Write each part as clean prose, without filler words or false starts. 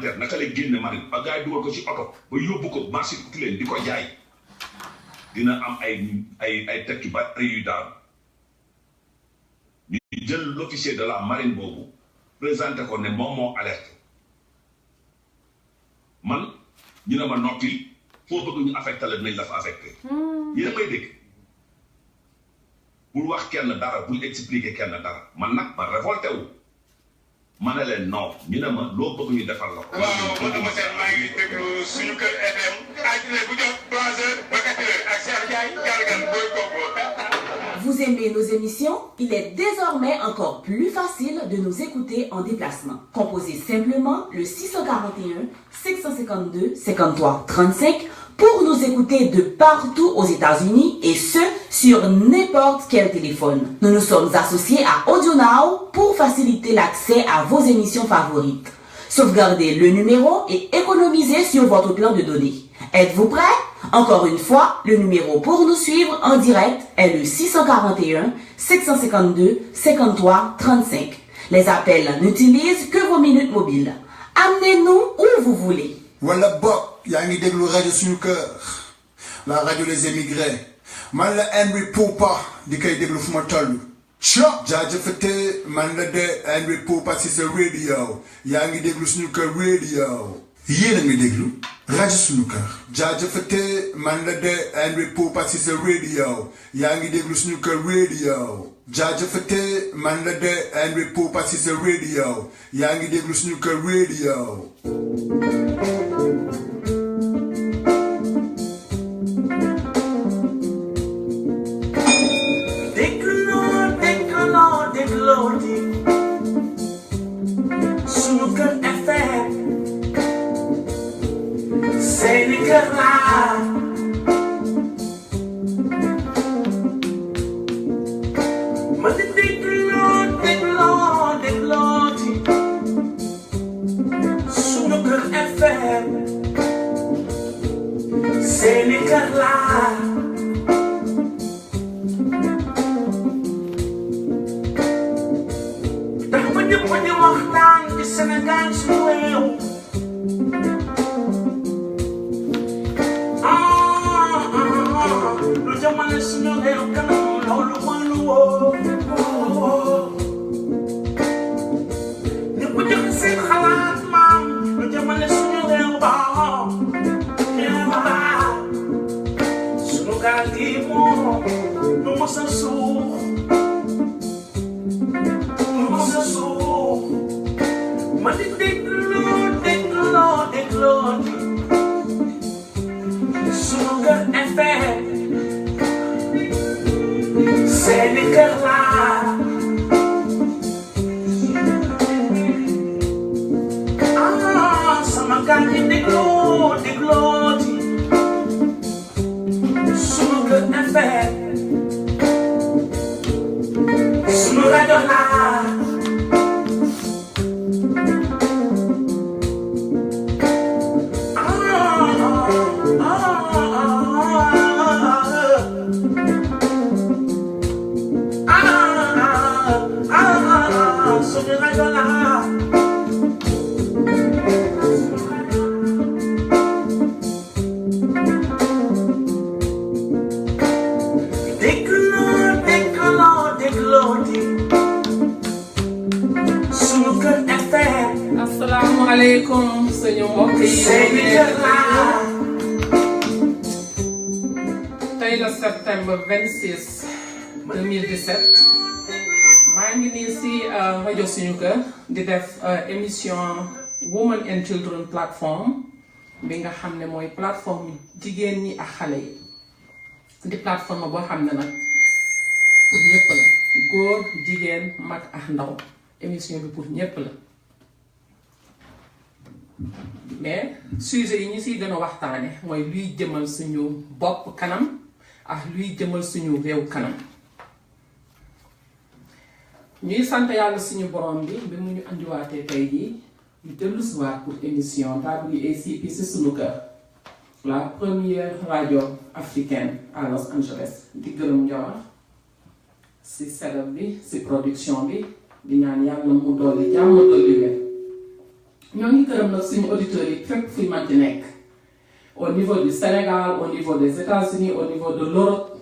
naka la génne marine ba gars yi dugal ko ci oto ba yóbbu ko marché Tilène di ko jaay dina am ay teg yu bari yu daal ñu jël l'officier de la marine boobu présenté ko ne moom moo alerte man ñu ne ma noppi foo bëgg ñu affecté la dinañ la fa affecté yéen a may dégg bul wax kenn dara bul expliquer kenn dara man nag ma révolté wu ma ne leen non ñu ne ma loo bëgg ñu defal la ko. waaw man dama seet maa ngi déglu suñu kër FM altine bu jot 3h ba 4h ak Cheikh Ndiaye Galgal booy kooku. Vous aimez nos émissions? Il est désormais encore plus facile de nous écouter en déplacement. Composez simplement le 641 652 53 35 pour nous écouter de partout aux États-Unis et ce, sur n'importe quel téléphone. Nous nous sommes associés à AudioNow pour faciliter l'accès à vos émissions favorites. Sauvegardez le numéro et économisez sur votre plan de données. Êtes-vous prêts? Encore une fois, le numéro pour nous suivre en direct est le 641 652 53 35. Les appels n'utilisent que vos minutes mobiles. Amenez-nous où vous voulez. Voilà bok, yaa ngi déglu rajo suñu kër, la radio des émigrés. Man la Henry Poupa di koy déglu fu ma toll. Jaajëfate man la de Henry Poupa si sa radio. Yaa ngi déglu suñu kër radio. Yéen a ngi déglu rajo suñu kër. Jaajëfate man la de Henry Poupa si sa radio. Yaa ngi déglu suñu kër radio. Jaajëfate man la de Henry Poupa si sa radio. Yaa ngi déglu suñu kër radio. Sunuker FM Senikar la Mandi dégloti Sunuker FM Senikar la Sénégal suñu réew lu jëmale suñu réew kanam loolu mooy lu wóor ñëpp joxe seen xalaat maam lu jëmale suñu réew ba suñu gaal gi moom lu mos a suux man di dégloo Sunuker FM seeni kër laa sama gan di dégloo Sunuker FM sunu rajo laa Assalamualaikum suñu mbokk yi tey la septembre 26 2017 maa ngi nii si rajo suñu kër di def émission Women and Children Platform bi nga xam ne mooy plateforme jigéen ñi ak xale yi di plateforme boo xam ne nag pour ñëpp la góor jigéen mag ak ndaw émission bi pour ñëpp la mais sujet yi ñu siy gën a waxtaane mooy luy jëmal suñu bopp kanam ak luy jëmal suñu réew kanam ñuy sant yàlla suñu borom bi mu ñu andiwaatee tey jii ñu dellusiwaat pour émission WACP si suñu kër la première radio africaine à Los Angeles di gërëm Ndiawar si setup bi si production bi di ñaan yàlla mu dolli jàmm dolli wér ñoo ngi gërëm nag suñu auditeurs yi fépp fuy manti nekk au niveau du Sénégal au niveau des États-Unis au niveau de l'Europe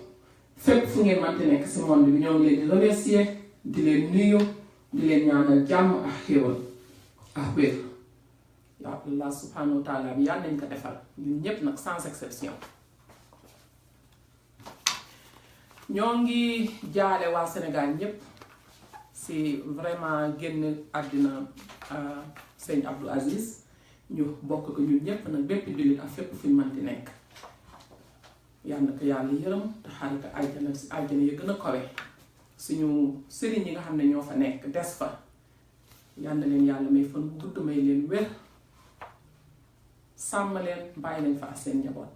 fépp fu ngeen manti nekk si monde bi ñoo ngi leen di remercier di leen nuyu di leen ñaanal jàmm ak xéewal ak wér ya Allah subhanahu wa taala bi yàlla nañ ko defal ñun ñépp nag sans exception. ñoo ngi jaale waa Sénégal ñépp si vraiment génn àddina sëñ Abdou Aziz ñu bokk ko ñun ñépp nag bépp jullit ak fépp fuñ manti nekk yal na ko yàlla yërëm te xaare ko àjjana si àjjana ya gën a kawe suñu sëriñ yi nga xam ne ñoo fa nekk des fa yal na leen yàlla may fan bu gudd may leen wér sàmm leen bàyyi leen fa ak seen njaboot.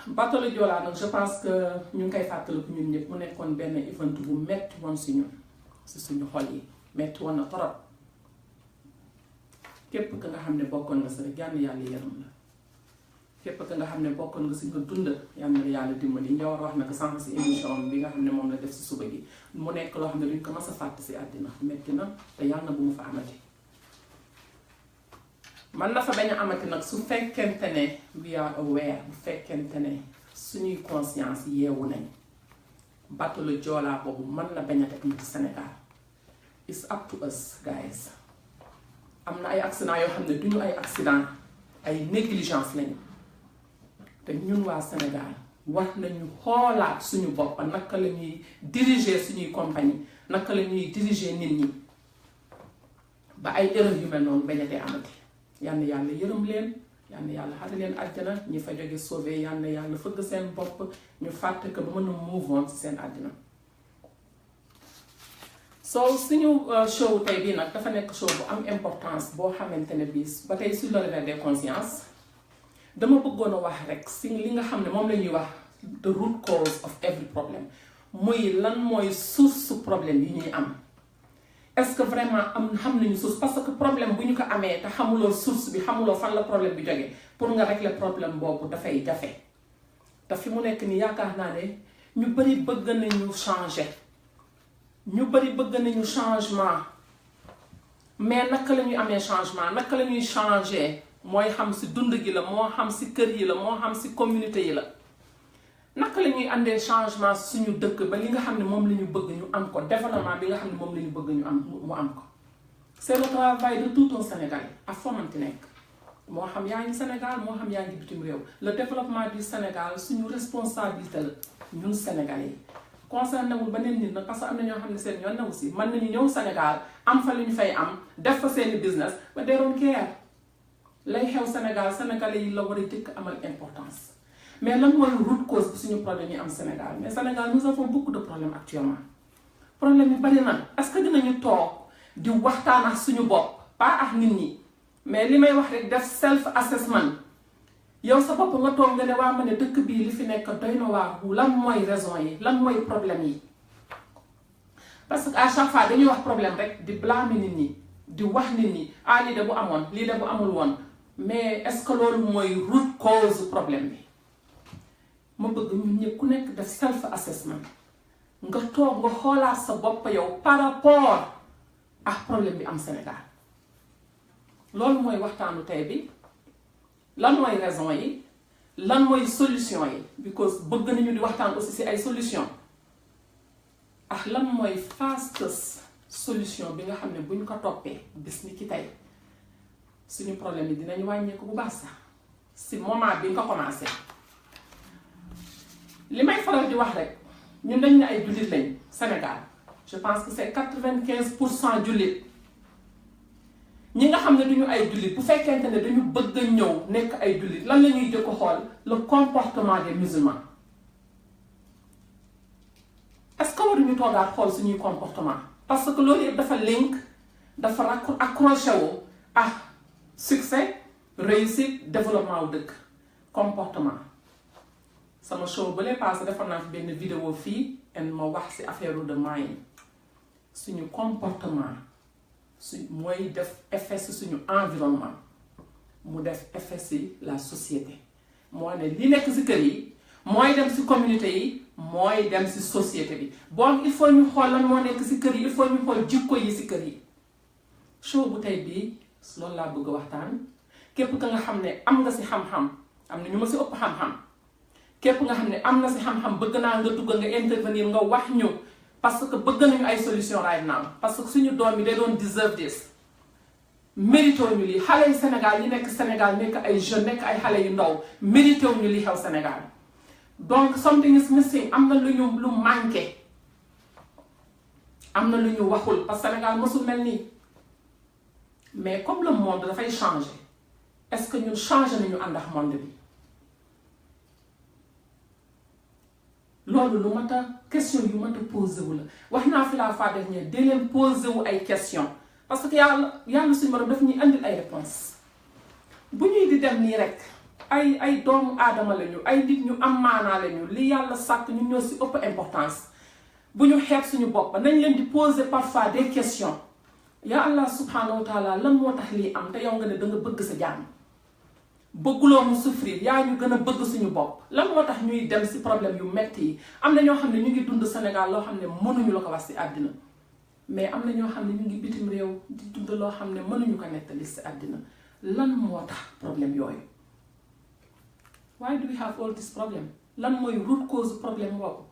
Bateau le Joola nag je pense que ñu ngi koy fàttaliku ñun ñëpp mu nekkoon benn event bu metti woon si ñun si suñu xol yi metti woon na torop képp ka nga xam ne bokkoon nga si rek yàlla yàlla yërëm la képp ka nga xam ne bokkoon nga si nga dund yàlla na yàlla dimbali ñoo war wax na ko sànq si émission bi nga xam ne moom la def si suba gi mu nekk loo xam ne duñ ko mas a fàtte si àddina metti na te yàlla na bu mu fa amati. man dafa bañ a amati nag su fekkente ne we are aware bu fekkente ne suñuy conscience yeewu nañ bateau le Joola boobu man la bañ a teg ci Sénégal it's up to us guys. am na ay accident yoo xam ne duñu ay accident ay négligence lañu te ñun waa Sénégal war nañu xoolaat suñu bopp naka la ñuy diriger suñuy compagnie naka la ñuy diriger nit ñi ba ay erreur yu mel noonu bañ a tee amati. yal na yàlla yërëm leen yal na yàlla xare leen àjjana ñi fa jóge sauvé yal na yàlla fëgg seen bopp ñu fàtte ko ba mën a move on ci seen àddina. so suñu show tey bii nag dafa nekk show bu am importance boo xamante ne bii ba tey sur le réveil des consciences dama bëggoon a wax rek si li nga xam ne moom la ñuy wax the root cause of every problem muy lan mooy source problème yi ñuy am. est-ce que vraiment xam nañu source parce que problème bu ñu ko amee te xamuloo source bi xamuloo fan la problème bi jógee pour nga régler problème boobu dafay jafe te fi mu nekk nii yaakaar naa ne ñu bari bëgg nañu changer ñu bari bëgg nañu changement mais naka la ñuy amee changement naka la ñuy changer mooy xam ci dund gi la moo xam ci kër yi la moo xam ci communauté yi la. naka la ñuy àndee changement suñu dëkk ba li nga xam ne moom la ñu bëgg ñu am ko développement bi nga xam ne moom la ñu bëgg ñu am mu am ko c'est le travail de tout un Sénégalais ak fomante nekk moo xam yaa ngi Sénégal moo xam yaa ngi bitim réew le développement du Sénégal suñu responsabilité la ñun Sénégalais yi concerné wul beneen nit nag parce que am na ñoo xam ne seen yoon na aussi mën nañu ñëw Sénégal am fa lu ñu fay am def fa seeni business ba they don't care lay xew Sénégal Sénégalais yi la war a jëkk amal importance. mais lan mooy root cause bi suñu problème yi am Sénégal mais Sénégal nous avons beaucoup de problèmes actuellement problème yi bari na est-ce que dinañu toog di waxtaan ak suñu bopp pas ak nit ñi mais li may wax rek def self assessment yow sa bopp nga toog nga ne waa ma ne dëkk bii li fi nekk doy na waar lan mooy raison yi lan mooy problème yi parce que à chaque fois dañuy wax problème rek di blâmer nit ñi di wax nit ñi ah lii de bu amoon lii de bu amul woon mais est-ce que loolu mooy root cause problème bi ma bëgg ñun ñëpp ku nekk def self assessment nga toog nga xoolaat sa bopp yow par rapport ak problème bi am Sénégal loolu mooy waxtaanu tey bi lan mooy raison yi lan mooy solution yi because bëgg nañu di waxtaan aussi ci ay solution ak lan mooy fastest solution bi nga xam ne bu ñu ko toppee bis ni ki tey suñu problème yi dinañu wàññeeku bu baax sax ci moment bi nga ko commencé. li may faral di wax rek ñun dañ ne ay jullit lañ Sénégal je pense que c'est 95% jullit ñi nga xam ne duñu ay jullit bu fekkente ne dañu bëgg a ñëw nekk ay jullit lan la ñuy jëkk xool le comportement des musulmans est-ce que waruñu toogaat xool suñuy comportement parce que loolu yëpp dafa link dafa accroché wu à succès réussite développement wu dëkk comportement. sama show ba lay passé defoon naa fi benn vidéo fii en ma wax ci affaire de mind suñu comportement mooy def effet ci suñu environnement mu def effet ci la société moo ne li nekk ci kër yi mooy dem ci communauté yi mooy dem ci société bi bon il faut ñu xool lan moo nekk ci kër yi il faut ñu xool jikko yi ci kër yi show bu tey bii loolu laa bëgg a waxtaan képp ka nga xam ne am nga si xam-xam am na ñu ma si ëpp xam-xam képp nga xam ne am na si xam-xam bëgg naa nga dugg nga intervenir nga wax ñu parce que bëgg nañu ay solution right now parce que suñu doom yi they don't deserve this mérité ñu lii xale yu Sénégal yi nekk Sénégal nekk ay jeunes nekk ay xale yu ndaw mérité ñu li xew Sénégal donc something is missing am na lu manqué am na lu ñu waxul parce que Sénégal mësul mel nii mais comme le monde dafay changer est-ce que ñun changer nañu ànd ak monde bi loolu lu mat a question yu mat a posé wu la wax naa fi la fois dernière dee leen posé wu ay question parce que yàlla suñu borom daf ñuy andil ay réponse bu ñuy di dem nii rek ay doomu aadama lañu ay nit ñu am maanaa lañu li yàlla sàkk ñun ñoo si ëpp importance bu ñu xeeb suñu bopp nañ leen di poser parfois des questions yaa Allah subhanahu wa taala lan moo tax lii am te yow nga ne da nga bëgg sa jàmm bëgguloo mu souffrir yaa ñu gën a bëgg suñu bopp lan moo tax ñuy dem si problème yu metti yi am na ñoo xam ne ñu ngi dund Sénégal loo xam ne mënuñu la ko wax si àddina mais am na ñoo xam ne ñu ngi bitim réew di dund loo xam ne mënuñu ko nettali si àddina lan moo tax problème yooyu why do we have all this problem lan mooy root cause problème boobu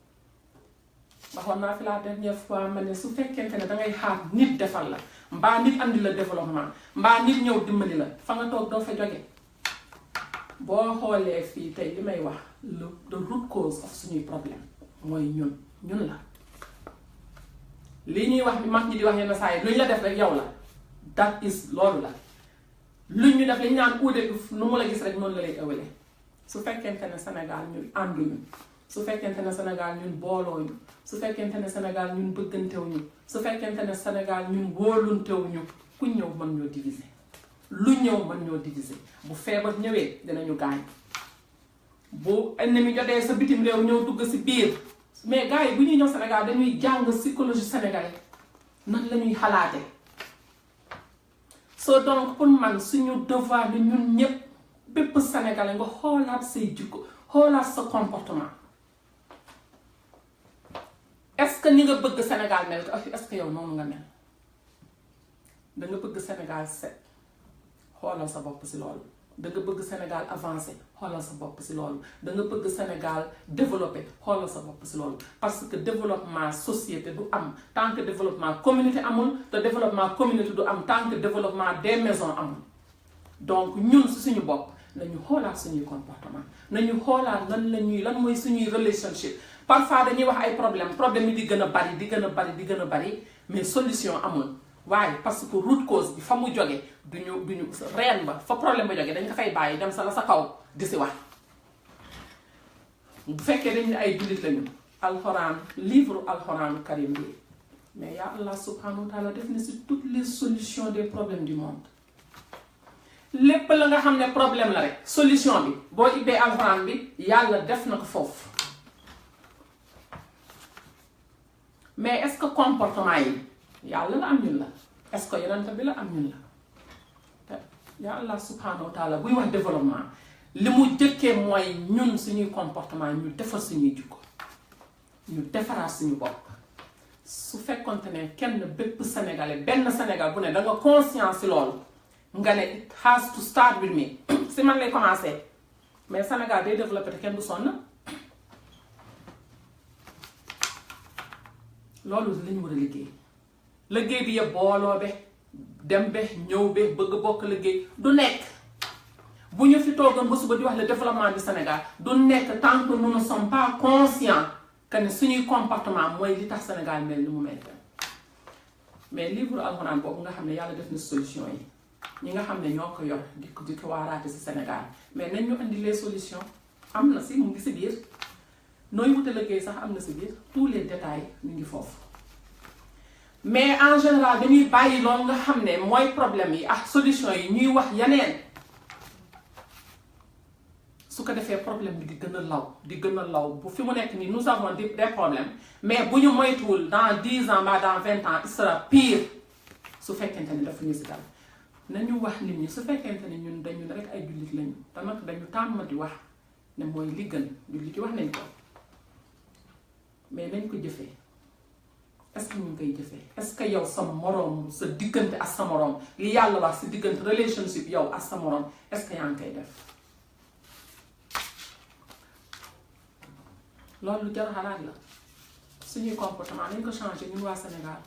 waxoon naa fi la dernière fois ma ne su fekkente ne dangay xaar nit defal la mbaa nit andi la développement mbaa nit ñëw dimbali la fa nga toog doo fa jóge boo xoolee fii tey li may wax the root cause of suñuy problème mooy ñun la li ñuy wax mag ñi di wax yenn saa yi luñ la def rek yow la that is loolu la luñ ñu def lañ naan uude nu mu la gis rek noonu la lay ëwale su fekkente ne Sénégal ñun ànduñu su fekkente ne Sénégal ñun boolooñu su fekkente ne Sénégal ñun bëggantewuñu su fekkente ne Sénégal ñun wóoluntewuñu ku ñëw mën ñoo diviser lu ñëw mën ñoo diviser bu feebar ñëwee dinañu gaañ bu ennemi jotee sa bitim réew ñëw dugg si biir mais gars yi bu ñuy ñëw Sénégal dañuy jàng psychologie sénégalais nan la ñuy xalaate so donc pour man suñu devoir ni ñun ñëpp bépp sénégalais nga xoolaat say jikko xoolaat sa comportement est-ce que ni nga bëgg Sénégal mel est-ce que yow noonu nga mel da nga bëgg Sénégal set xoolal sa bopp si loolu da nga bëgg Sénégal avancé xoolal sa bopp si loolu da nga bëgg Sénégal développé xoolal sa bopp si loolu parce que développement société du am tant que développement communauté amul te développement communauté du am tant que développement des maisons amul donc ñun si suñu bopp nañu xoolaat suñuy comportement nañu xoolaat lan mooy suñuy relationship parfois dañuy wax ay problème yi di gën a bari mais solution amul waaye parce que root cause bi fa mu jóge duñu reen ba fa problème ba jóge dañ ko fay bàyyi dem sa kaw di si wax bu fekkee dañ ne ay jullit lañu alxuraan livre alxuraanu karim bi mais yaa Allah subhanahu wa taala def na si toutes les solutions des problèmes du monde lépp la nga xam ne problème la rek solution bi boo ibbee alxuraan bi yàlla def na ko foofu mais est-ce que comportement yi yàlla la am ñun la est-ce que yonent bi la am ñun la te yaa Allah subhanahu wa taala buy wax développement li mu jëkkee mooy ñun suñuy comportement ñu defar suñuy jikko ñu defaraat suñu bopp su fekkonte ne kenn bépp sénégalais benn Sénégal bu ne da nga conscience si loolu nga ne it has to start with me si man lay commencer mais Sénégal day développé te kenn du sonn loolu lañu war a liggéey bi yëpp booloo be dem be ñëw be bëgg bokk liggéey du nekk bu ñu fi toogoon ba suba di wax le développement du Sénégal du nekk tant que nous ne sommes pas conscients que ne suñuy comportement mooy li tax Sénégal mel ni mu mel mais livre alxuraan boobu nga xam ne yàlla def na solution yi ñi nga xam ne ñoo ko yor di ko waaraate si Sénégal mais nañ ñu andi les solutions am na si mu ngi si biir nooy wute liggéey sax am na si biir tous les détails ñu ngi foofu mais en général dañuy bàyyi loolu nga xam ne mooy problème yi ak solution yi ñuy wax yeneen su ko defee problème bi di gën a law bu fi mu nekk nii nous avons des problèmes mais bu ñu moytuwul dans 10 ans ba dans 20 ans il sera pire su fekkente ni dafa ñu si dal nañu wax nit ñi su fekkente ni ñun dañu rek ay jullit lañu te nag dañu tàmm di wax ne mooy li gën jullit yi wax nañ ko mais nañ ko jëfee est-ce que ñu ngi koy jëfee est-ce que yow sa moroom sa diggante ak sa moroom li yàlla wax si diggante relationship yow ak sa moroom est-ce que yaa ngi koy def loolu lu jar a xalaat la suñuy comportement nañ ko changé ñun waa Sénégal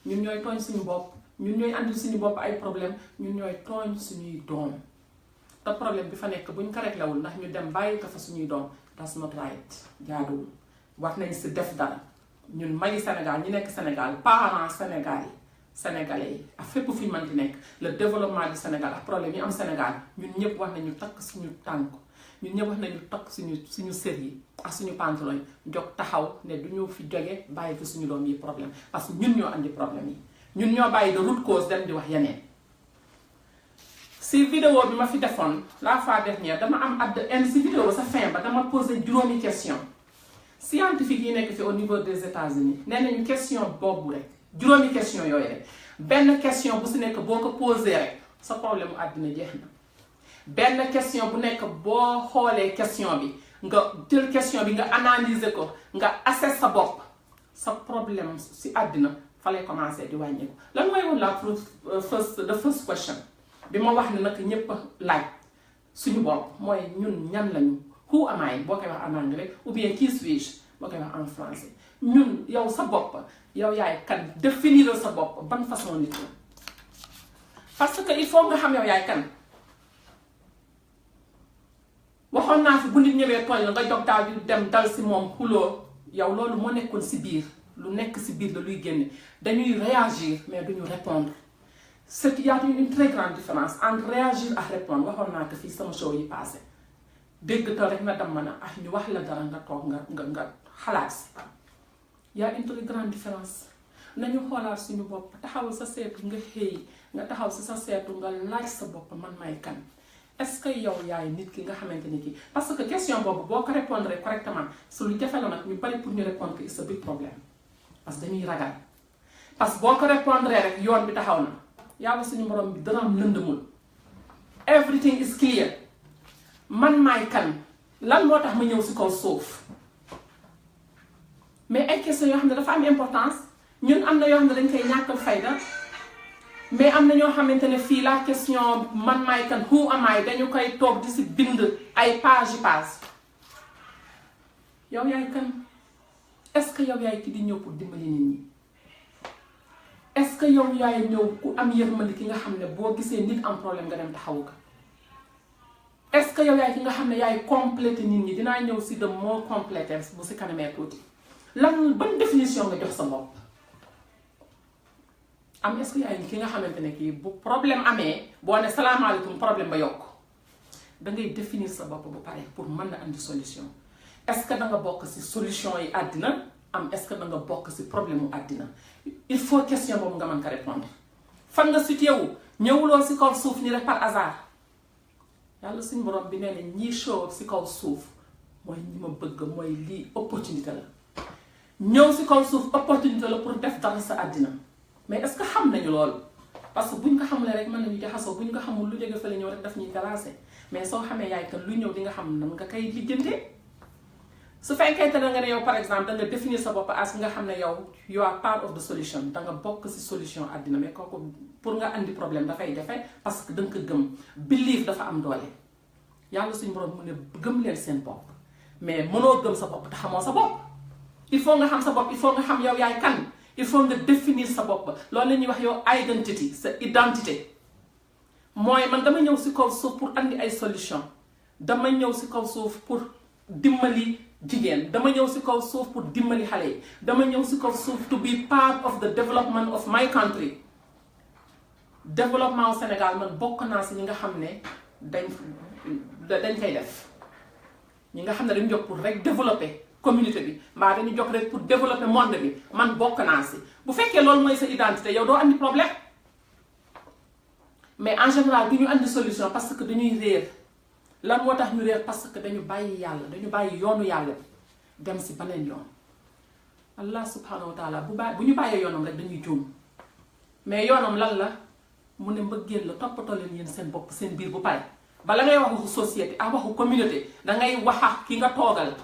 ñun ñooy tooñ suñu bopp ñun ñooy andil suñu bopp ay problème ñun ñooy tooñ suñuy doom te problème bi fa nekk buñ ko réglé wul ndax ñu dem bàyyi ko fa suñuy doom that's not right jaaduwul wax nañ si def dara ñun magi Sénégal ñi nekk Sénégal parents sénégalais yi ak fépp fi mën di nekk le développement du Sénégal ak problème yi am Sénégal ñun ñëpp wax nañu takk suñu tànk ñun ñëpp wax nañu takk suñu sër yi ak suñu pantalon yi jóg taxaw ne du ñu fi jóge bàyyi fi suñu doom yi problème parce que ñun ñoo andi problème yi ñun ñoo bàyyi de root cause dem di wax yeneen si vidéo bi ma fi defoon la fois dernière dama am at the end si vidéo sa fin ba dama posé juróomi question scientifique yi nekk fi au niveau des États-Unis nee nañu question boobu rek juróomi question yooyu rek benn question bu si nekk boo ko posé rek sa problème mu àddina jeex na benn question bu nekk boo xoolee question bi nga jël question bi nga analyser ko nga assess sa bopp sa problème si àddina fa lay commencer di wàññeeku lan mooy woon la the first question bi ma wax ne nag ñépp laaj suñu bopp mooy ñun ñan lañu who am I boo koy wax en anglais ou bien qui suis-je boo koy wax en français ñun yow sa bopp yow yaay kan définir sa bopp ban façon nit la parce que il faut nga xam yow yaay kan waxoon naa fi bu nit ñëwee tooñ la nga jog daal di dem dal si moom xuloo yow loolu moo nekkoon si biir lu nekk si biir la luy génne dañuy réagir mais duñu répondre c'est qu'il y a une très grande différence entre réagir ak répondre waxoon naa ko fii sama show yi passé dégg tal rek nga dem mën a ñu wax la dara nga toog nga xalaat si y a une très grande différence nañu xoolaat suñu bopp taxawal sa seetu nga xëy nga taxaw si sa seetu nga laaj sa bopp man may kan est-ce que yow yaay nit ki nga xamante ni kii parce que question boobu boo ko répondre correctement su lu jafe la nag ñu bari pour ñu répondre que c'est un big problème parce que dañuy ragal parce que boo ko répondre rek yoon bi taxaw na yàlla suñu borom bi dara am lëndëmul everything is clear man maay kan lan moo tax ma ñëw si kaw suuf mais ay questions yoo xam ne dafa am importance ñun am na yoo xam ne dañ koy ñàkkal fayda mais am na ñoo xamante ne fii la question man maay kan who am I dañu koy toog di si bind ay page yow yaay kan est-ce que yow yaay ki di ñëw pour dimbali nit ñi est-ce que yow yaay ñëw ku am yërmande ki nga xam ne boo gisee nit am problème nga dem taxawu ko est-ce que yow yaay ki nga xam ne yaay complété nit ñi dinaa ñëw si de moo complété bu si kanamee tuuti lan ban définition nga jox sa bopp am est-ce que yaay ki nga xamante ne kii bu problème amee boo ne salaamaaleykum problème ba yokk da ngay définir sa bopp bu pare pour mën na andi solution est-ce que da nga bokk si solution yi àddina am est-ce que da nga bokk si problème mu àddina il faut question boobu nga mën ko répondre fan nga situé wu ñëwuloo si kaw suuf ni rek par hasard yàlla suñu borom bi nee na ñii show si kaw suuf mooy ñi ma bëgg mooy lii opportunité la ñëw si kaw suuf opportunité la pour def dara sa àddina mais est-ce que xam nañu loolu parce que buñ ko xamulee rek mën nañu jaxasoo buñ ko xamul lu jóge fële ñëw rek daf ñuy glacé mais soo xamee yaay kan lu ñëw di nga xam nan nga koy lijjantee su fekkee te da nga ne yow par exemple da nga définir sa bopp as nga xam ne yow you are part of the solution da nga bokk si solution àddina mais kooku pour nga andi problème dafay jafe parce que da nga ko gëm believe dafa am doole yàlla suñu borom mu ne gëm leen seen bopp mais mënoo gëm sa bopp te xamoo sa bopp il faut nga xam sa bopp il faut nga xam yow yaay kan il faut nga définir sa bopp loolu la ñuy wax yow identity sa identité mooy man dama ñëw si kaw suuf pour andi ay solution dama ñëw si kaw suuf pour dimbali jigéen dama ñëw si kaw suuf pour dimbali xale yi dama ñëw si kaw suuf to be part of the development of my country développement au Sénégal man bokk naa si ñi nga xam ne dañ koy def ñi nga xam ne dañu jóg pour rek développer communauté bi mbaa dañu jóg rek pour développer monde bi man bokk naa si bu fekkee loolu mooy sa identité yow doo andi problème mais en général du ñu andi solution parce que dañuy réer lan moo tax ñu réer parce que dañu bàyyi yàlla dañu bàyyi yoonu yàlla bi dem si beneen yoon allah subhanahu wa taala bu ñu bàyyee yoonam rek dañuy juum mais yoonam lan la mu ne mbëggeel la toppatoo leen yéen seen bopp seen biir bu pare bala ngay wax waxu société ak waxu communauté dangay wax ak ki nga toogal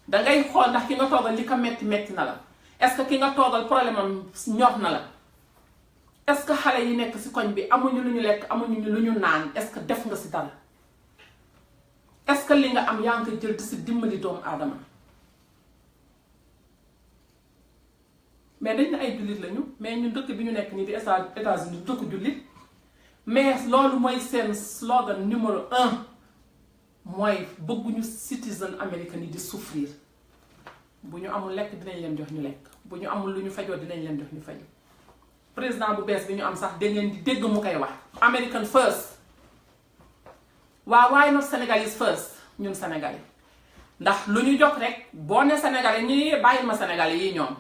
dangay xool ndax ki nga toogal li ko metti na la est-ce que ki nga toogal problème am ñor na la est-ce que xale yi nekk ci koñ bi amuñu lu ñu lekk amuñu lu ñu naan est-ce que def nga ci dara est-ce que li nga am yaa ngi koy jël di ci dimbali doomu aadama mais dañ ne ay jullit lañu mais ñun dëkk bi ñu nekk nii di États-Unis dëkk jullit mais loolu mooy seen slogan numéro 1 mooy bëgguñu citizen américain yi di souffrir bu ñu amul lekk dinañ leen jox ñu lekk bu ñu amul lu ñu fajoo dinañ leen jox ñu faju président bu bees bi ñu am sax da ngeen di dégg mu koy wax American first why not Senegalese first ñun Sénégalais ndax lu ñu jox rek boo ne Sénégalais ñi bàyyil ma Sénégalais yi ñoom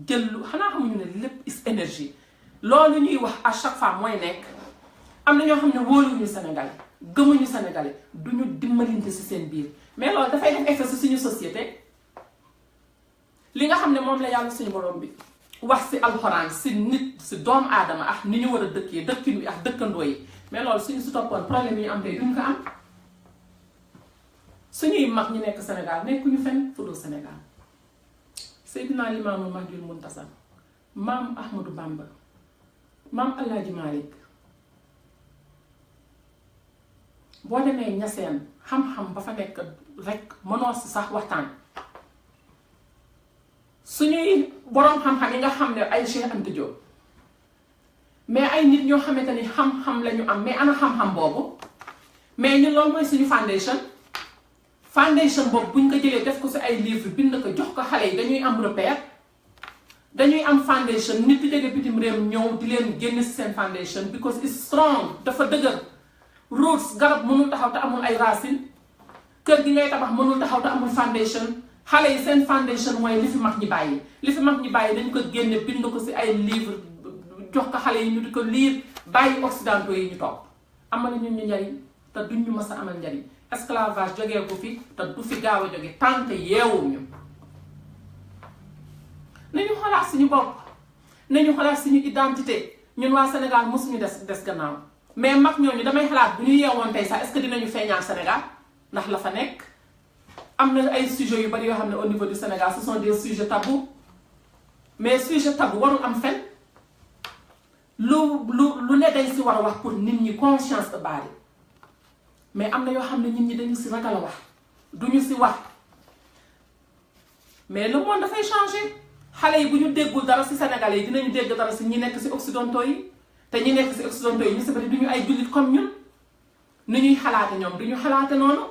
jël lu xanaa xamuñu ne lépp is énergie loolu ñuy wax à chaque fois mooy nekk am na ñoo xam ne wóoluñu Sénégalais gëmuñu Sénégalais duñu dimbalante ci seen biir mais loolu dafay def effet ci suñu société li nga xam ne moom la yàlla suñu borom bi wax ci alxuraan ci nit ci doomu aadama ak ni ñu war a dëkkee dëkkin bi ak dëkkandoo yi mais loolu suñu si toppoon problème yi am tey duñ ko am suñuy mag ñi nekk Sénégal nekkuñu fenn fu dul Sénégal Seydina Limaamu Mahdiul Muntasar maam Ahmadou Bamba maam Alaaji Malick boo demee Ñaseen xam-xam ba fa nekk rek mënoo si sax waxtaan suñuy boroom xam-xam yi nga xam ne ay Cheikh Anta Diop mais ay nit ñoo xamante ni xam-xam la ñu am mais ana xam-xam boobu mais ñun loolu mooy suñu foundation boobu buñ ko jëlee def ko si ay livre bind ko jox ko xale yi dañuy am repère dañuy am foundation nit di jóge bitim réew ñëw di leen génn si seen foundation because it's strong dafa dëgër roots garab mënul taxaw te amul ay racines kër gi ngay tabax mënul taxaw te amul foundation xale yi seen foundation mooy li fi mag ñi bàyyi dañ ko génne bind ko si ay livre jox ko xale yi ñu di ko lire bàyyi occidentaux yi ñu topp amal ñun ñu njariñ te duñ ñu mës a amal njariñ esclavage jógee ko fi te du fi gaaw a jóge tant que yeewuñu nañu xalaat suñu bopp nañu xalaat suñu identité ñun waa Sénégal mosuñu des gannaaw mais mag ñooñu damay xalaat bu ñu yeewoon tey sax est-ce que dinañu feeñaal Sénégal ndax la fa nekk am na ay sujets yu bari yoo xam ne au niveau du Sénégal ce sont des sujets tabous mais sujet tabou warul am fen lu ne dañ si war a wax pour nit ñi conscience about it mais am na yoo xam ne nit ñi dañu si ragal a wax duñu si wax mais le monde dafay changer xale yi bu ñu déggul dara si Sénégalais yi dinañu dégg dara si ñi nekk si occidentaux yi te ñi nekk si occidentaux yi ñu si bari duñu ay jullit comme ñun nu ñuy xalaate ñoom duñu xalaate noonu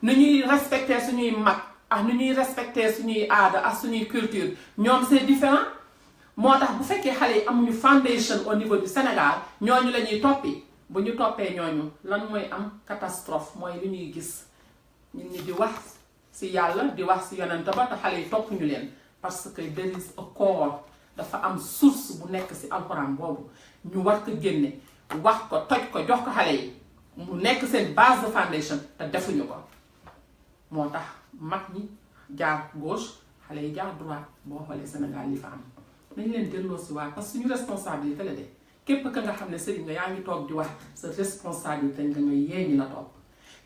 nu ñuy respecter suñuy mag ak nu ñuy respecter suñuy aada ak suñuy culture ñoom c'est différent moo tax bu fekkee xale yi amuñu foundation au niveau du Sénégal ñooñu la ñuy toppi bu ñu toppee ñooñu lan mooy am catastrophe mooy li ñuy gis nit ñi di wax ci yàlla di wax ci yonent ba te xale yi topp ñu leen parce que there is a core dafa am source bu nekk ci alxuraan boobu ñu war ko génne wax ko toj ko jox ko xale yi mu nekk seen base de foundation te defuñu ko moo tax mag ñi jaar gauche xale yi jaar droite boo xoolee Sénégal li fa am nañ leen delloo ci waat parce que suñu responsabilité la de képp ka nga xam ne sëriñ nga yaa ngi toog di wax sa responsabilité nga ñooy yee ñi la topp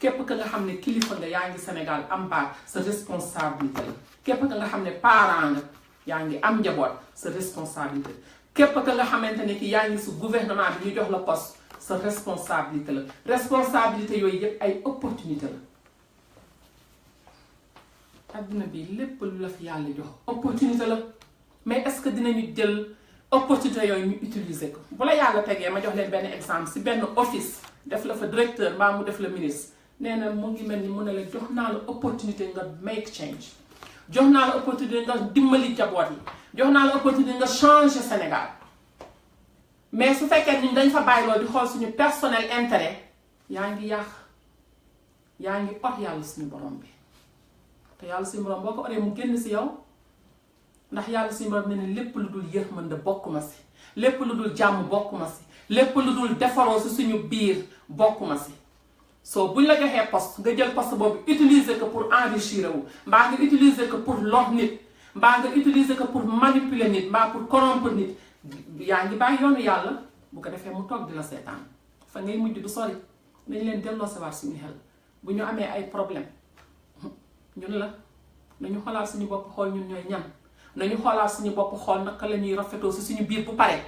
képp ka nga xam ne kilifa nga yaa ngi Sénégal am baat sa responsabilité la képp ka nga xam ne parent nga yaa ngi am njaboot sa responsabilité képp ka nga xamante ne ki yaa ngi si gouvernement bi ñu jox la poste sa responsabilité la responsabilité yooyu yëpp ay opportunité la adduna bi lépp lu la fi yàlla jox opportunité la mais est-ce que dinañu jël opportunité yooyu ñu utiliser ko bu la yàlla tegee ma jox leen benn exemple si benn office def la fa directeur mbaa mu def la ministre nee na mu ngi mel ni mu ne la jox naa la opportunité nga make change jox naa la opportunité nga dimbali njaboot yi jox naa la opportunité nga changer Sénégal mais su fekkee ni dañ fa bàyyi loolu di xool suñu personnel intérêt yaa ngi yàq yaa ngi ot yàlla suñu borom bi te yàlla suñu borom boo ko oree mu génn si yow ndax yàlla suñu borom ne ne lépp lu dul yërmande bokk ma si lépp lu dul jàmm bokk ma si lépp lu dul defaroo si suñu biir bokk ma si soo buñ la joxee poste nga jël poste boobu utiliser ko pour enrichir wu mbaa nga utiliser ko pour lor nit mbaa nga utiliser ko pour manipuler nit mbaa pour corrompre nit yaa ngi bàyyi yoonu yàlla bu ko defee mu toog di la seetaan fa ngay mujj du sori nañ leen delloo sawaat suñu xel bu ñu amee ay problème ñun la nañu xolaat suñu bopp xool ñun ñooy ñan nañu xoolaat suñu bopp xool naka la ñuy rafetoo si suñu biir bu pare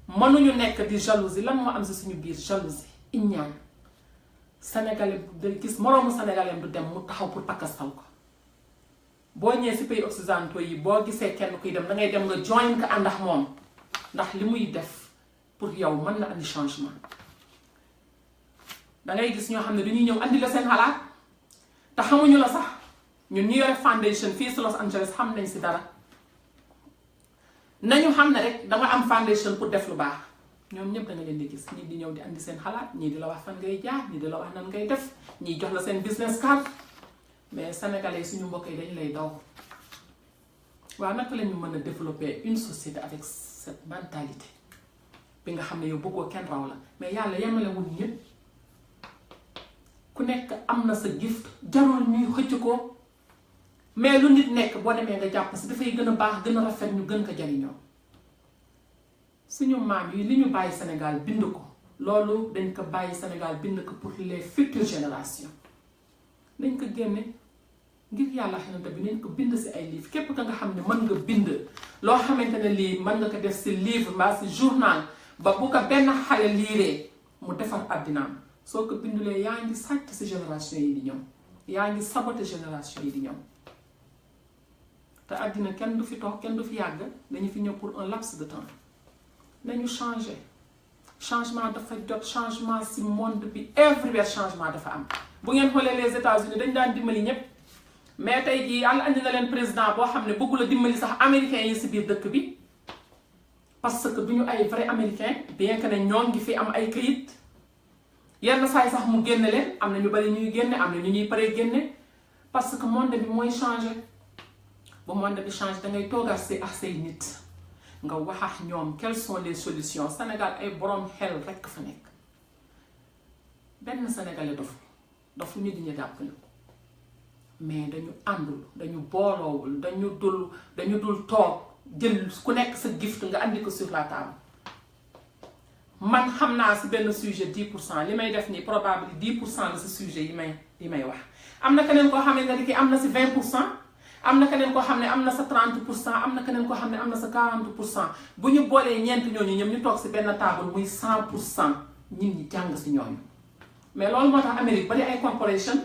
mënuñu nekk di jalousie lan moo am si suñu biir jalousie iñaan sénégalais da gis moroomu sénégalais du dem mu taxaw pour takkastal ko boo ñëwee si pays occidentaux yi boo gisee kenn kuy dem da ngay dem nga join ko ànd ak moom ndax li muy def pour yow mën na andi changement da ngay gis ñoo xam ne dañuy ñëw andi la seen xalaat te xamuñu la sax ñun ñu yore foundation fii si Los Angeles xam nañ si dara nañu xam ne rek danga am foundation pour def lu baax ñoom ñëpp da nga leen di gis ñii di ñëw di andi seen xalaat ñii di la wax fan ngay jaar ñii di la wax nan ngay def ñii jox la seen business card mais sénégalais suñu mbokk yi dañ lay daw waaw naka la ñu mën a développer une société avec cette mentalité bi nga xam ne yow bëggoo kenn raw la mais yàlla yemalewul ñëpp ku nekk am na sa gift jarul ñuy xëcc ko mais lu nit nekk boo demee nga jàpp si dafay gën a baax gën a rafet ñu gën ko jariñoo suñu maam yi li ñu bàyyi Sénégal bind ko loolu dañ ko bàyyi Sénégal bind ko pour les futures générations nañ ko génne ngir yàlla xamante bi nañ ko bind si ay livre képp ka nga xam ne mën nga bind loo xamante ne lii mën nga ko def si livre mbaa si journal ba bu ko benn xale liiree mu defar àddinaam soo ko bindulee yaa ngi sàcc si génération yi di ñëw yaa ngi saboté génération yi di ñëw te àddina kenn du fi toog kenn du fi yàgg dañu fi ñëw pour un laps de temps nañu changer changement dafa jot changement si monde bi everywhere changement dafa am bu ngeen xoolee les États-Unis dañ daan dimbali ñépp mais tey jii yàlla andi na leen président boo xam ne bëggul a dimbali sax américains yi si biir dëkk bi parce que duñu ay vrai américain bien que ne ñoo ngi fi am ay këyit yenn saay sax mu génne leen am na ñu bari ñuy génne am na ñu ñuy paree génne parce que monde bi mooy changer ba monde bi change dangay toogaat si ak say nit nga wax ak ñoom quelles sont les solutions Sénégal ay borom xel rekk fa nekk benn sénégalais dofu nit ñi jàppale mais dañu àndul dañu booloowul dañu dul toog jël ku nekk sa gift nga andi ko sur la table man xam naa si benn sujet 10% li may def nii probable 10% la si sujet yi may wax am na keneen koo xam ne ki am na si 20%. am na keneen koo xam ne am na sa 30% am na keneen koo xam ne am na sa 40% bu ñu boolee ñeent ñooñu ñoom ñu toog si benn table muy 100% nit ñi jàng si ñooñu mais loolu moo tax Amérique bari ay corporation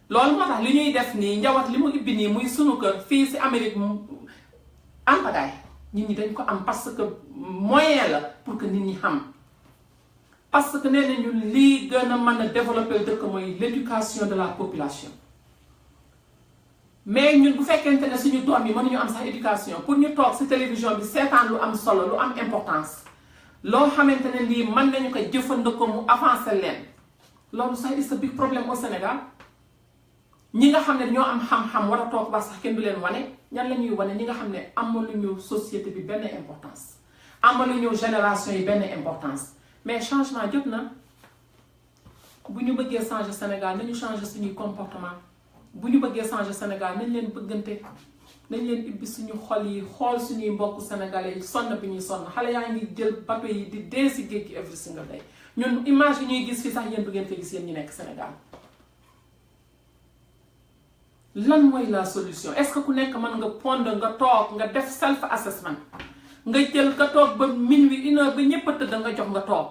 loolu moo tax li ñuy def nii njawat li mu ibbi nii muy sunu kër fii si Amérique am pagaay nit ñi dañ ko am parce que moyen la pour que nit ñi xam parce que nee nañu lii gën a mën a développer dëkk mooy l'éducation de la population mais ñun bu fekkente ne suñu doom yi mënuñu am sax éducation pour ñu toog ci télévision bi seetaan lu am solo lu am importance loo xamante ne lii mën nañu ko jëfandikoo mu avancer leen loolu sax it's a big problème au Sénégal ñi nga xam ne ñoo am xam-xam war a toog ba sax kenn du leen wane ñan la ñuy wane ñi nga xam ne amaluñu société bi benn importance amaluñu génération yi benn importance mais changement jot na bu ñu bëggee changer Sénégal nañu changer suñuy comportement bu ñu bëggee changer Sénégal nañ leen bëggante nañ leen ibbi suñu xol yi xool suñuy mbokku sénégalais yi sonn bi ñuy sonn xale yaa ngi jël bateau yi di dee si géej gi every single day ñun image yi ñuy gis fii sax yéen du ngeen ko gis yéen ñu nekk Sénégal lan mooy la solution est-ce que ku nekk mën nga pondre nga toog nga def self assessment nga jël nga toog ba minuit une heure ba ñépp a tëdd nga jox nga toog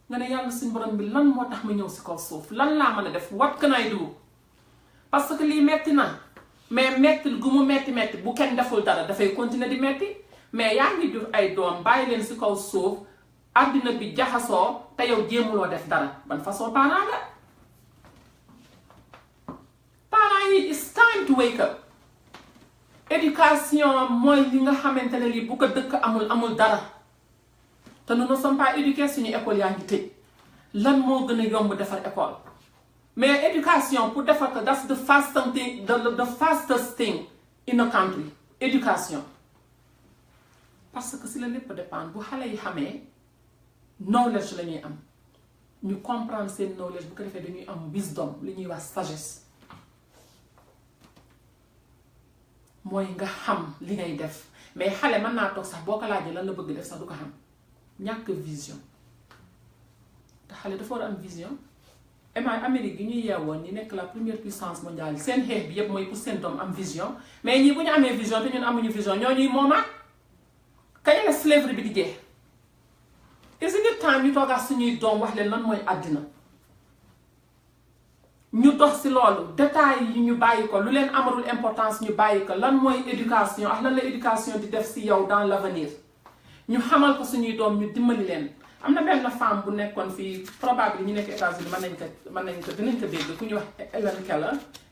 nga ne yàlla suñu borom bi lan moo tax ma ñëw si kaw suuf lan laa mën a def what can I do parce que lii metti na mais metti gu mu metti bu kenn deful dara dafay continuer di metti mais yaa ngi jur ay doom bàyyi leen si kaw suuf àddina bi jaxasoo te yow jéemuloo def dara ban façon parent la parents yi it's time to wake up éducation mooy li nga xamante ne lii bu ko dëkk amul dara te nous ne sommes pas éduqués suñu école yaa ngi tëj lan moo gën a yomb defar école mais éducation pour defar ko that's the fastest thing in a country éducation parce que si la lépp dépend bu xale yi xamee knowledge la ñuy am ñu comprendre seen knowledge bu ko defee dañuy am wisdom li ñuy wax sagesse mooy nga xam li ngay def mais xale mën naa toog sax boo ko laajee lan la bëgg def sax du ko xam ñàkk vision te xale dafa war a am vision Amérique gi ñuy yeewoon ñi nekk la première puissance mondiale seen xeex bi yépp mooy pour seen doom am vision mais ñii bu ñu amee vision te ñun amuñu vision ñooñuy moomaat kañ la slavery bi di jeex is it time ñu toogaat suñuy doom wax leen lan mooy àddina ñu dox ci loolu détails yi ñu bàyyi ko lu leen amalul importance ñu bàyyi ko lan mooy éducation ak lan la éducation di def ci yow dans l'avenir ñu xamal ko suñuy doom ñu dimbali leen am na benn femme bu nekkoon fii probable ñu nekk États-Unis dinañ ko dégg ku ñuy wax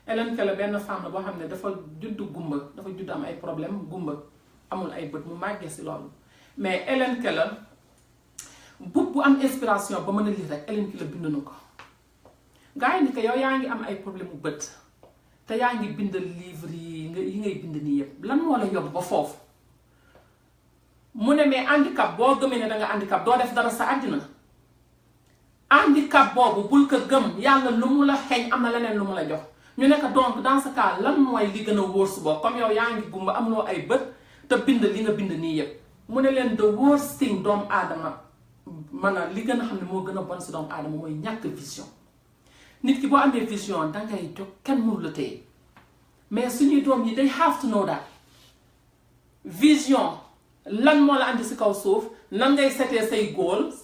Helen Keller benn femme la boo xam ne dafa juddu gumba dafa judd am ay problème gumba amul ay bët mu màggee ci loolu mais Helen Keller bu am inspiration ba mën a lire rek Helen Keller bind na ko gars yi ni que yow yaa ngi am ay problème mu bët te yaa ngi bind livre yi ngay bind nii yépp lan moo la yóbbu ba foofu mu ne mais handicap boo gëmee ne danga handicap doo def dara sa àddina handicap boobu bul ko gëm yàlla lu mu la xeeñ am na leneen lu mu la jox ñu nekk donc dans ce cas lan mooy li gën a wóor su boobu comme yow yaa ngi gumba amuloo ay bët te bind li nga bind nii yépp mu ne leen the worst thing doomu aadama maanaam li gën a xam ne moo gën a bon si doomu aadama mooy ñàkk vision nit ki boo amee vision dangay jóg kenn mënu la téye mais suñuy doom yi they have to know that vision lan moo la andi si kaw suuf nan ngay setee say goals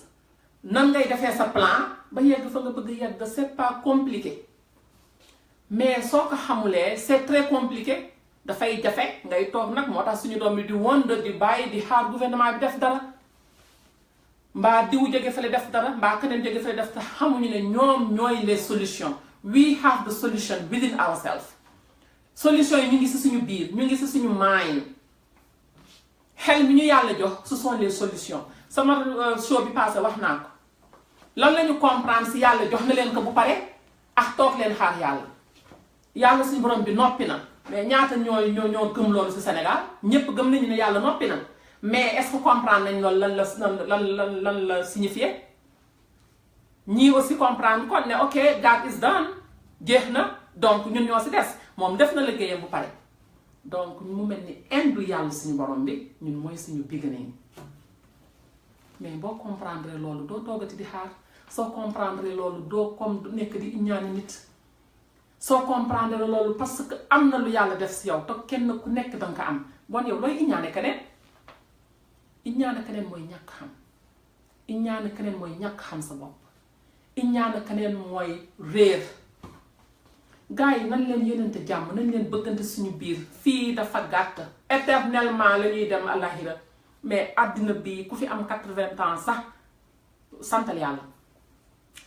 nan ngay defee sa plan ba yegg fa nga bëgg yegg c'est pas compliqué mais soo ko xamulee c'est très compliqué dafay jafe ngay toog nag moo tax suñu doom yi di wonder di bàyyi di xaar gouvernement bi def dara mbaa diw jóge fële def dara mbaa keneen jóge fële def dara xamuñu ne ñoom ñooy les solutions we have the solution within ourselves solution yi ñu ngi si suñu biir ñu ngi si suñu mind xel mi ñu yàlla jox ce sont les solutions sama show bi passé wax naa ko lan lañu comprendre si yàlla jox na leen ko bu pare ak toog leen xaar yàlla suñu borom bi noppi na mais ñaata ñoo gëm loolu si Sénégal ñépp gëm nañu ne yàlla noppi na mais est-ce que comprendre nañ loolu lan la signifié ñii aussi comprendre kon ne ok God is done jeex na donc ñun ñoo si des moom def na liggéeyam bu pare donc mu mel ni indu yàlla suñu borom bi ñun mooy suñu beginning mais boo comprendre loolu doo toogati di xaar soo comprendre loolu doo comme nekk di iñaani nit soo comprendre loolu parce que am na lu yàlla def si yow te kenn ku nekk danga ko am bon yow looy iñaane keneen iñaane keneen mooy ñàkk xam iñaane keneen mooy ñàkk xam sa bopp iñaane keneen mooy réer gars yi nañ leen yénante jàmm nañ leen bëggante suñu biir fii dafa gàtt éternellement la ñuy dem àllaxira mais àddina bi ku fi am 80 ans sax santal yàlla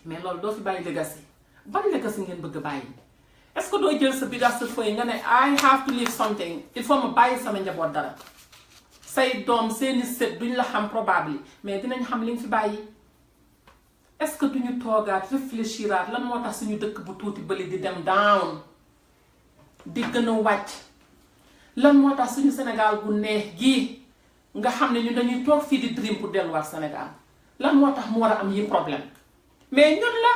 mais loolu doo fi bàyyi legacy ban legacy ngeen bëgg a bàyyi est-ce que doo jël sa bigas sa feuille nga ne I have to leave something il faut ma bàyyi sama njaboot dara say doom seeni sët duñ la xam probably mais dinañ xam li nga fi bàyyi est-ce que duñu toogaat réfléchiraat lan moo tax suñu dëkk bu tuuti bëli di dem down di gën a wàcc lan moo tax suñu Sénégal bu neex gii nga xam ne ñu dañuy toog fii di dream pour delluwaat Sénégal lan moo tax mu war a am yi problème mais ñun la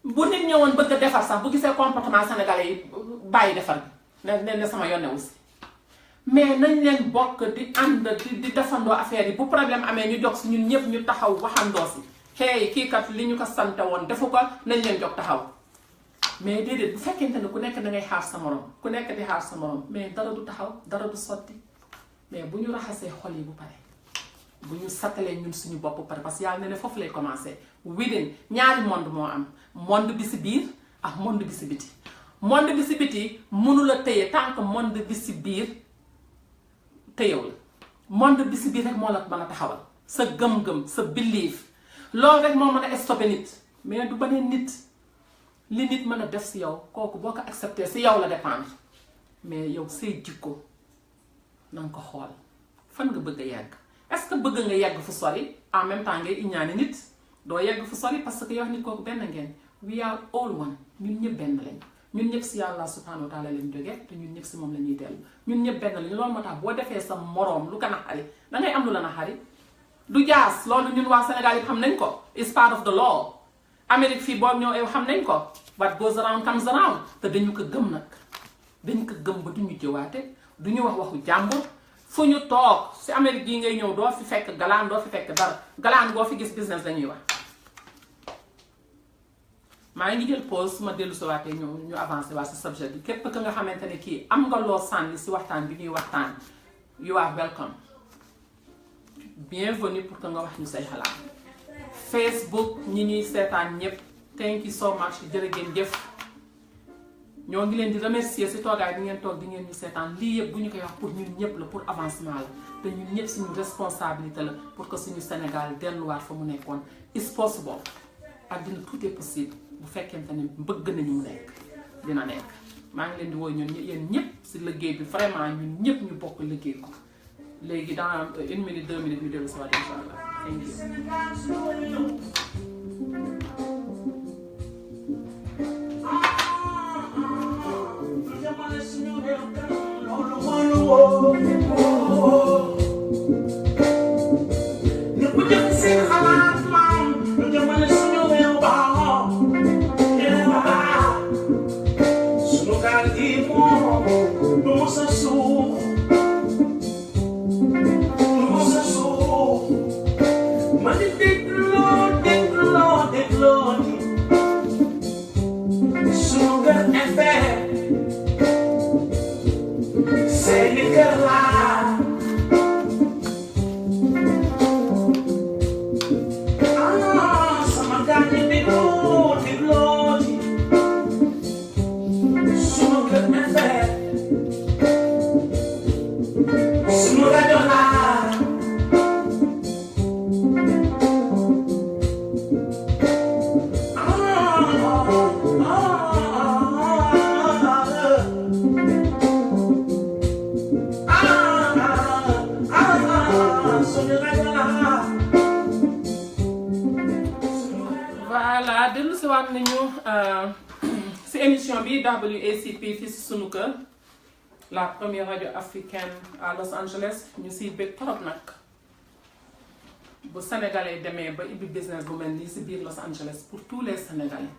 bu nit ñëwoon bëgg a defar sax bu gisee comportement sénégalais yi bàyyi defar bi ne sama yonnewu si mais nañ leen bokk di ànd di defandoo affaire yi bu problème amee ñu jox si ñun ñëpp ñu taxaw waxandoo si hey kii kat li ñu ko sante woon defu ko nañ leen jox taxaw mais déedéet bu fekkente ne ku nekk da ngay xaar sa morom ku nekk di xaar sa morom mais dara du taxaw dara du sotti mais bu ñu raxasee xol yi bu pare bu ñu satalee ñun suñu bopp bu pare parce que yàlla ne foofu lay commencé within ñaari monde moo am monde bi si biir ak monde bi si biti monde bi si biti mënu la téye tant que monde bi si biir téyew la monde bi si biir rek moo la mën a taxawal sa gëm-gëm sa belief loolu rek moo mën a stoppé nit mais du beneen nit li nit mën a def si yow kooku boo ko accepté si yow la dépendre mais yow say jikko na nga ko xool fan nga bëgg a yegg est-ce que bëgg nga yegg fu sori en même temps ngay iñaane nit doo yegg fu sori parce que yow nit kooku benn ngeen we are all one ñun ñëpp benn lañ ñun ñëpp si yàlla subhanahu wa taala lañ jógee te ñun ñëpp si moom la ñuy dellu ñun ñëpp benn lañ loolu moo tax boo defee sa moroom lu ko naxari dangay am lu la naxari du jaas loolu ñun waa Sénégal yi xam nañ ko it's part of the law Amérique fii boobu ñoo xam nañ ko what goes around comes around te dañu ko gëm nag dañu ko gëm ba duñu jëwaate duñu wax waxu jàmbur fu ñu toog si Amérique gii ngay ñëw doo fi fekk galaan doo fi fekk dara galaan boo fi gis business lañuy wax maa ngi jël pause ma dellu si waatee ñu avancé waa si subjet bi képp ka nga xamante ne kii am nga loo sànni si waxtaan bi ñuy waxtaan you are welcome bienvenue pour que nga wax ñu say xalaat Facebook ñi ñuy seetaan ñëpp thank you so much jërë ngeen jëf ñoo ngi leen di remercier si toogaay bi ngeen toog di ngeen ñu seetaan lii yëpp bu ñu koy wax pour ñun ñëpp la pour avancement la te ñun ñëpp suñu responsabilité la pour que suñu Sénégal delluwaat fa mu nekkoon is possible àddina tout est possible bu fekkente ne bëgg nañu mu nekk dina nekk maa ngi leen di woo ñun yéen ñëpp si liggéey bi vraiment ñun ñëpp ñu bokk liggéey ko léegi dans 1 minute 2 minutes ñu dellu si waat incha allah thank you. voilà dellu si waat nañu si émission bi WACP fii si sunu kër la première radio africaine à Los Angeles ñu siy bëgg trop nag bu sénégalais demee ba ibbi business bu mel nii si biir Los Angeles pour tous les sénégalais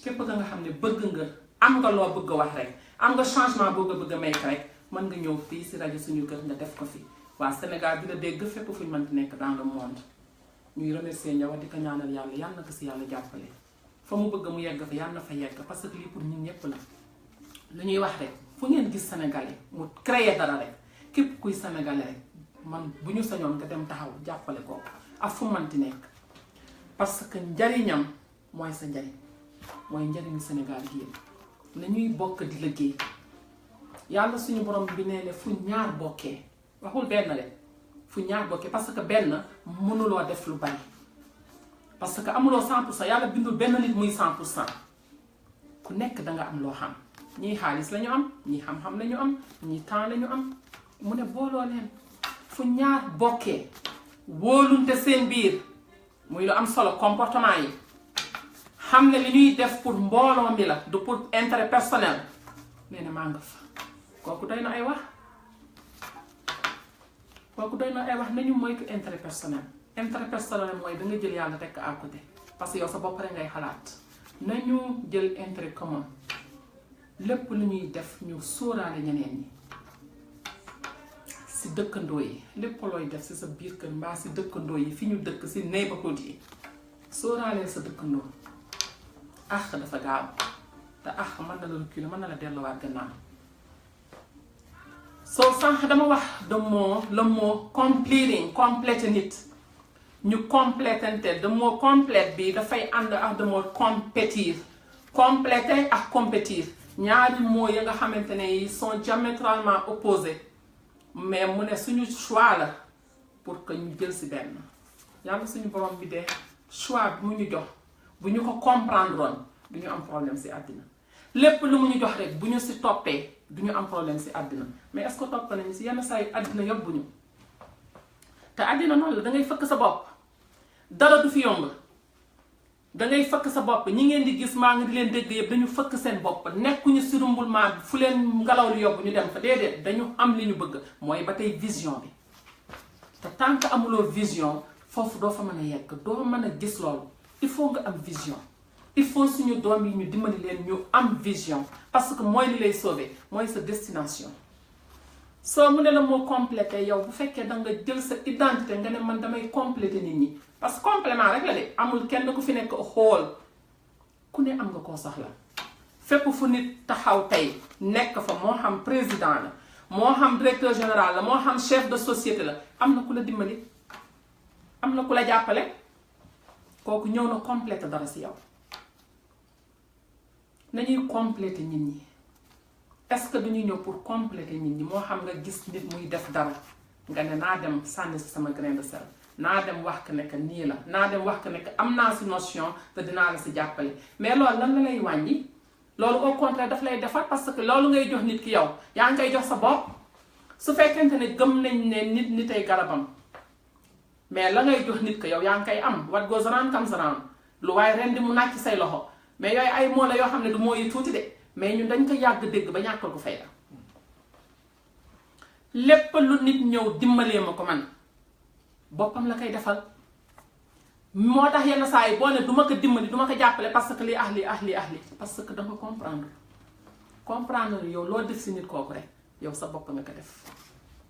képp ka nga xam ne bëgg nga am nga loo bëgg a wax rek am nga changement boo nga bëgg a may rek mën nga ñëw fii si rajo suñu kër nga def ko fi waa Sénégal bi la dégg fépp fu ñu mën nekk dans le monde ñuy remercier Ndiaw di ko ñaanal yàlla yàlla na ko si yàlla jàppale fa mu bëgg mu yegg fa yàlla na fa yegg parce que lii pour ñun ñëpp la lu ñuy wax rek fu ngeen gis sénégalais mu créer dara rek képp kuy sénégalais rek man bu ñu sañoon nga dem taxaw jàppale ko ak fu manti nekk parce que njariñam mooy sa njariñ mooy njariñu Sénégal gi yëpp na ñuy bokk di liggéey yàlla suñu borom bi nee ne fu ñaar bokkee waxul benn rek fu ñaar bokkee parce que benn mënuloo def lu bari parce que amuloo 100% yàlla bindul benn nit muy 100% ku nekk danga am loo xam ñii xaalis lañu am ñii xam-xam lañu am ñii temps lañu am mu ne booloo leen fu ñaar bokkee wóolunte seen biir muy lu am solo comportement yi xam ne li ñuy def pour mbooloo mi la du pour intérêt personnel nee na maa nga fa kooku doy na ay wax nañu moytu intérêt personnel mooy da nga jël yàlla tekk à côté parce que yow sa bopp rek ngay xalaat nañu jël intérêt commun lépp lu ñuy def ñu sóoraale ñeneen ñi si dëkkandoo yi lépp looy def si sa biir kër mbaa si dëkkandoo yi fi ñu dëkk si neighborhood yi sóoraaleel sa dëkkandoo dafa gaaw te mën na la reculer mën na la delluwaat gannaaw soo sànq dama wax le mot compléter nit ñu complétante le mot complète bi dafay ànd ak le mot compétir compléter ak compétir ñaari mots yi nga xamante ne yi sont diamétralement opposés mais mu ne suñu choix la pour que ñu jël si benn yàlla suñu borom bi de choix bi mu ñu jox bu ñu ko comprendre woon du ñu am problème si àddina lépp lu mu ñu jox rek bu ñu si toppee du ñu am problème si àddina mais est-ce que topp nañu si yenn saa yi àddina yóbbuñu te àddina noonu la dangay fëkk sa bopp dara du fi yomb dangay fëkk sa bopp ñi ngeen di gis maa ngi di leen dégg yëpp dañu fëkk seen bopp nekkuñu si rumbulement bi fu leen ngelaw li yóbbu ñu dem fa déedéet dañu am li ñu bëgg mooy ba tey vision bi te tant que amuloo vision foofu doo fa mën a yegg doo mën a gis loolu il faut nga am vision il faut suñu doom yi ñu dimbali leen ñu am vision parce que mooy li lay sauver mooy sa destination soo mu ne la moo complété yow bu fekkee da nga jël sa identité nga ne man damay complété nit ñi parce que complément rek la de amul kenn ku fi nekk xool ku ne am nga koo soxla fépp fu nit taxaw tey nekk fa moo xam président la moo xam directeur général la moo xam chef de société la am na ku la dimbali am na ku la jàppale kooku ñëw na complété dara si yow nañuy complété nit ñi est-ce que dañuy ñëw pour compléter nit ñi moo xam nga gis nit muy def dara nga ne naa dem sànni si sama grain de sel naa dem wax que ne que nii la naa dem wax que ne que am naa si notion te dinaa la si jàppale mais loolu lan la lay wàññi loolu au contraire daf lay defar parce que loolu ngay jox nit ki yow yaa ngi koy jox sa bopp su fekkente ne gëm nañ ne nit ay garabam mais la ngay jox nit ki yow yaa ngi koy am what goes around comes around lu waaye ren di mu nàcc say loxo mais yooyu ay moo la yoo xam ne du moo yi tuuti de mais ñun dañ ko yàgg dégg ba ñàkkal ko fay la lépp lu nit ñëw dimbalee ma ko man boppam la koy defal moo tax yenn saa yi boo ne du ma ko dimbali du ma ko jàppale parce que lii parce que danga comprendre yow loo def si nit kooku rek yow sa bopp nga ko def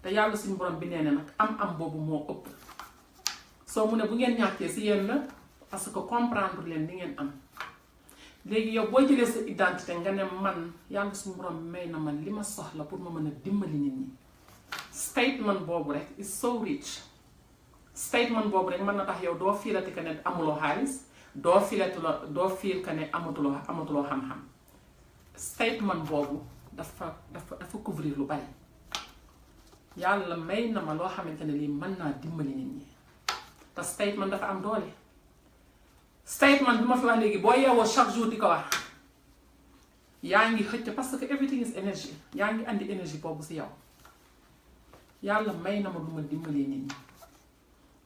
te yàlla suñu borom bi nee na nag am boobu moo ëpp soo mu ne bu ngeen ñàkkee si yéen la parce que comprendre leen li ngeen am léegi yow boo jëlee sa identité nga ne man yàlla suñu borom may na man li ma soxla pour ma mën a dimbali nit ñi statement boobu rek is so rich statement boobu rek mën na tax yow doo fiilati que ne amuloo xaalis doo fiil que ne amatuloo xam-xam statement boobu dafa couvrir lu bari yàlla may na ma loo xamante ne lii mën naa dimbali nit ñi te statement dafa am doole statement bi ma fi wax léegi boo yeewoo chaque jour di ko wax yaa ngi xëcc parce que everything is energy yaa ngi andi énergie boobu si yow yàlla may na ma lu ma dimbalee nit ñi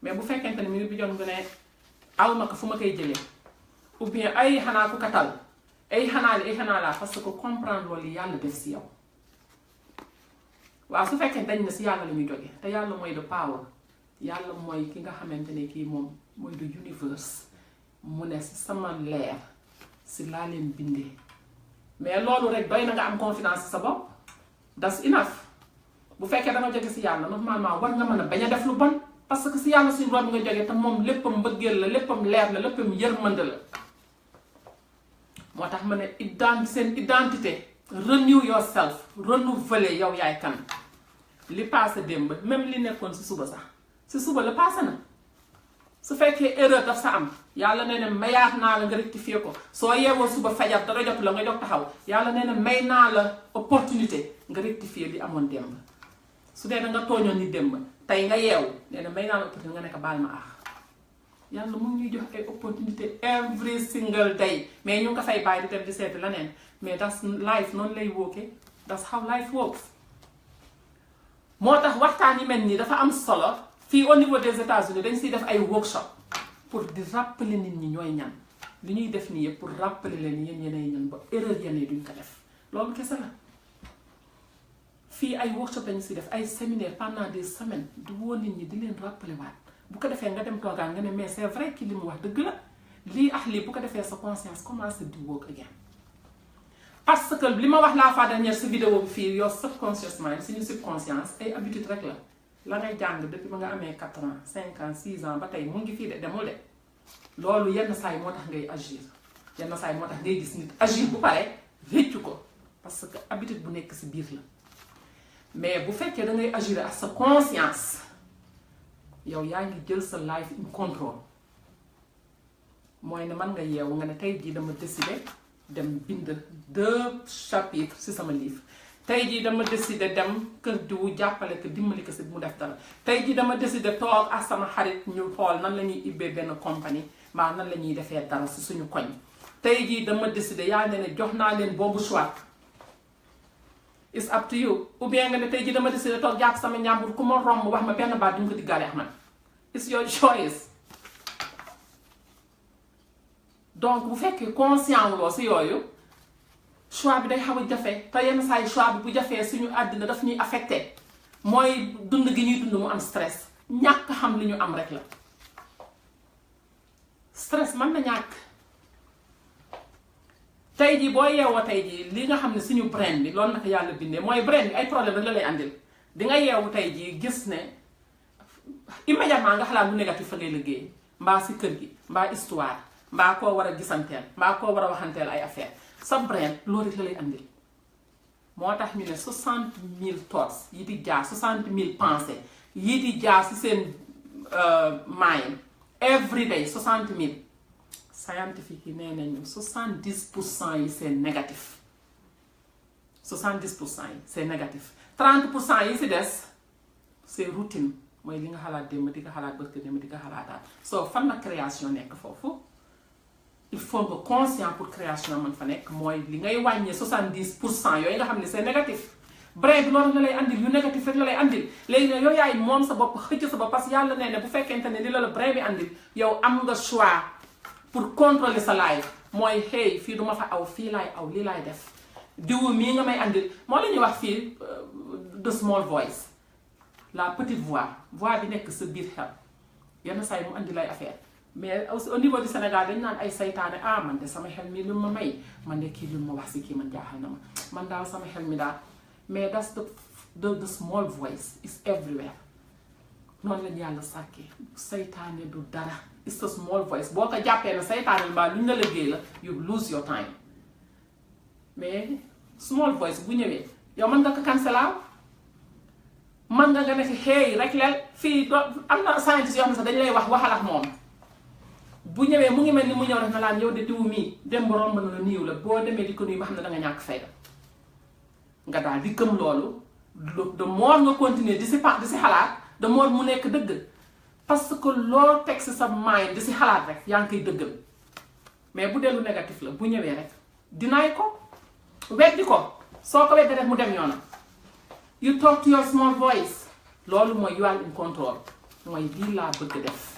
mais bu fekkente ne minute bi jon nga ne aw ma ko fu ma koy jëlee ou bien ay xanaa ku katal ay xanaa laa parce que comprendre loolu yàlla def si yow waaw su fekkee dañ na si yàlla la ñuy jóge te yàlla mooy the power yàlla mooy ki nga xamante ne kii moom mooy the universe mu ne si sama leer si laa leen bindee mais loolu rek doy na nga am confiance si sa bopp that's enough bu fekkee da nga jóge si yàlla normalement war nga mën a bañ a def lu bon parce que si yàlla suñu borom nga jógee te moom léppam mbëggeel la léppam leer la léppam yërmande la moo tax ma ne seen identité renew yourself renouveler yow yaay kan li passé démb même li nekkoon si suba sax si suba la passé na su fekkee erreur daf sa am yàlla nee na mayaat naa la nga rectifier ko soo yeewoo suba fajar dara jot la nga jóg taxaw yàlla nee na may naa la opportunité nga rectifier li amoon démb su dee da nga tooñoon ni démb tey nga yeewu nee na may naa la opportunité nga nekk baal ma aax yàlla mu ngi ñuy jox ay opportunité every single day mais ñu ngi ko fay bàyyi di dem di seeti leneen mais that's life noonu lay wóoke that's how life works moo tax waxtaan yi mel nii dafa am solo fii au niveau des États-Unis dañ siy def ay workshop pour di rappeler nit ñi ñooy ñan li ñuy def nii yëpp pour rappeler leen yéen yeneen ñan ba erreur yeneen duñ ko def loolu kese la fii ay workshop dañu si def ay séminaire pendant des semaines di woo nit ñi di leen rappeler waat bu ko defee nga dem toogaan nga ne mais c'est vrai ki li mu wax dëgg la lii lii bu ko defee sa conscience commence di work again parce que li ma wax la fois dernière si vidéo bi fii yow subconscious mind suñu subconscience ay habitude rek la ngay jàng depuis ba nga amee 4 ans 5 ans 6 ans ba tey mu ngi fii de demul de loolu yenn saa yi moo tax ngay agir yenn saa yi moo tax ngay gis nit agir bu pare réccu ko parce que habitude bu nekk si biir la mais bu fekkee da ngay agir ak sa conscience yow yaa ngi jël sa life in control mooy ne man nga yeewu nga ne tey jii dama décider dem bind 2 chapitres ci sama livre tey jii dama décider dem kër diwu jàppale ko dimbali ko si mu def dara tey jii dama décider toog ak sama xarit ñu xool nan la ñuy ibbee benn compagnie mbaa nan la ñuy defee dara si suñu koñ tey jii dama décider yaa ne jox naa leen boobu choix it's up to you ou bien nga ne tey jii dama décider toog jàpp sama ñàmbur ku ma romb wax ma benn baat du nga ko diggaale ak man it's your choice donc bu fekkee conscient wuloo si yooyu choix bi day xaw a jafe te yenn saa yi choix bi bu jafee suñu àddina daf ñuy affecté mooy dund gi ñuy dund mu am stress ñàkk xam li ñu am rek la stress mën na ñàkk tey jii boo yeewoo tey jii li nga xam ne suñu brain bi loolu naka yàlla bindee mooy brain bi ay problème rek la lay andil di nga yeewu tey jii gis ne immédiatement nga xalaat lu négatif fa ngay liggéey mbaa si kër gi mbaa histoire mbaa koo war a gisanteel mbaa koo war a waxanteel ay affaire sa brain loolu rek la lay andil moo tax ñu ne 60,000 thoughts yi di jaar 60,000 pensées yi di jaar ci seen mind every day 60,000 scientifique yi nee nañu 70% yi c'est négatif 70% yi c'est négatif 30% yi ci des c'est routine mooy li nga xalaat démb di nga xalaat bët démb di nga xalaataat soo fan la création nekk foofu il faut nga conscient pour création man fa nekk mooy li ngay wàññee 70% yooyu nga xam ne c'est négatif brain bi loolu la lay andil yu négatif rek la lay andil léegi nag yow yaay moom sa bopp xëcc sa bopp parce que yàlla nee na bu fekkente ne li la brain bi andil yow am nga choix pour contrôler sa life mooy hey fii duma fa aw fii laay aw lii laay def diwu mii nga may andil moo la ñuy wax fii the small voice la petite voix bi nekk sa biir xel yenn saa yi mu andi lay affaire mais aussi au niveau du Sénégal dañ naan ay saytaane man de sama xel mi lu ma may man de kii lu ma wax si kii man jaaxal na ma man daal sama xel mi daal mais that's the small voice is everywhere noonu lañu yàlla sàkkee saytaane du dara it's the small voice boo ko jàppee na saytaane mbaa lu ñu la liggéey la you lose your time mais small voice bu ñëwee yow mën nga ko cancelaaw mën nga nekk hey rek leel fii am na scientist yoo xam ne sax dañu lay waxal ak moom bu ñëwee mu ngi mel ni mu ñëw rek na laan yow de diwu mii dem ba romb na la niiw la boo demee di ko nuyu ba xam ne danga ñàkk fayda nga daal di gëm loolu de more nga continuer di si xalaat de more mu nekk dëgg parce que loo teg si sa mind di si xalaat rek yaa ngi koy dëggal mais bu dee lu négatif la bu ñëwee rek dinaay ko weddi ko soo ko weddi rek mu dem yoonam you talk to your small voice loolu mooy you are in control mooy lii laa bëgg def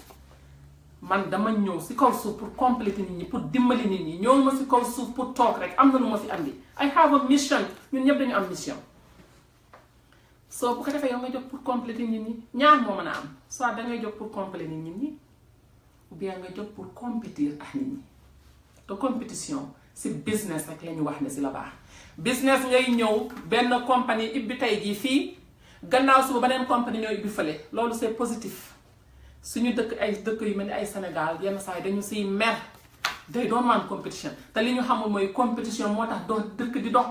man dama ñëw si kaw suuf pour compléter nit ñi pour dimbali nit ñi ñëw ma si kaw suuf pour toog rek am na lu ma fi andi I have a mission ñun ñëpp dañu am mission soo bu ko defee yow nga jóg pour compléter nit ñi ñaar moo mën a am soit dangay jóg pour compléter nit ñi ou bien nga jóg pour compétir ak nit ñi te compétition si business rek la ñu wax ne si la baax business ngay ñëw benn compagnie ibbi tey jii fii gannaaw suba beneen compagnie ñoo ibbi fële loolu c'est positif suñu dëkk ay dëkk yu mel ni ay Sénégal yenn saa yi dañu siy mer day doon waan compétition te li ñu xamul mooy compétition moo tax doo dëkk di dox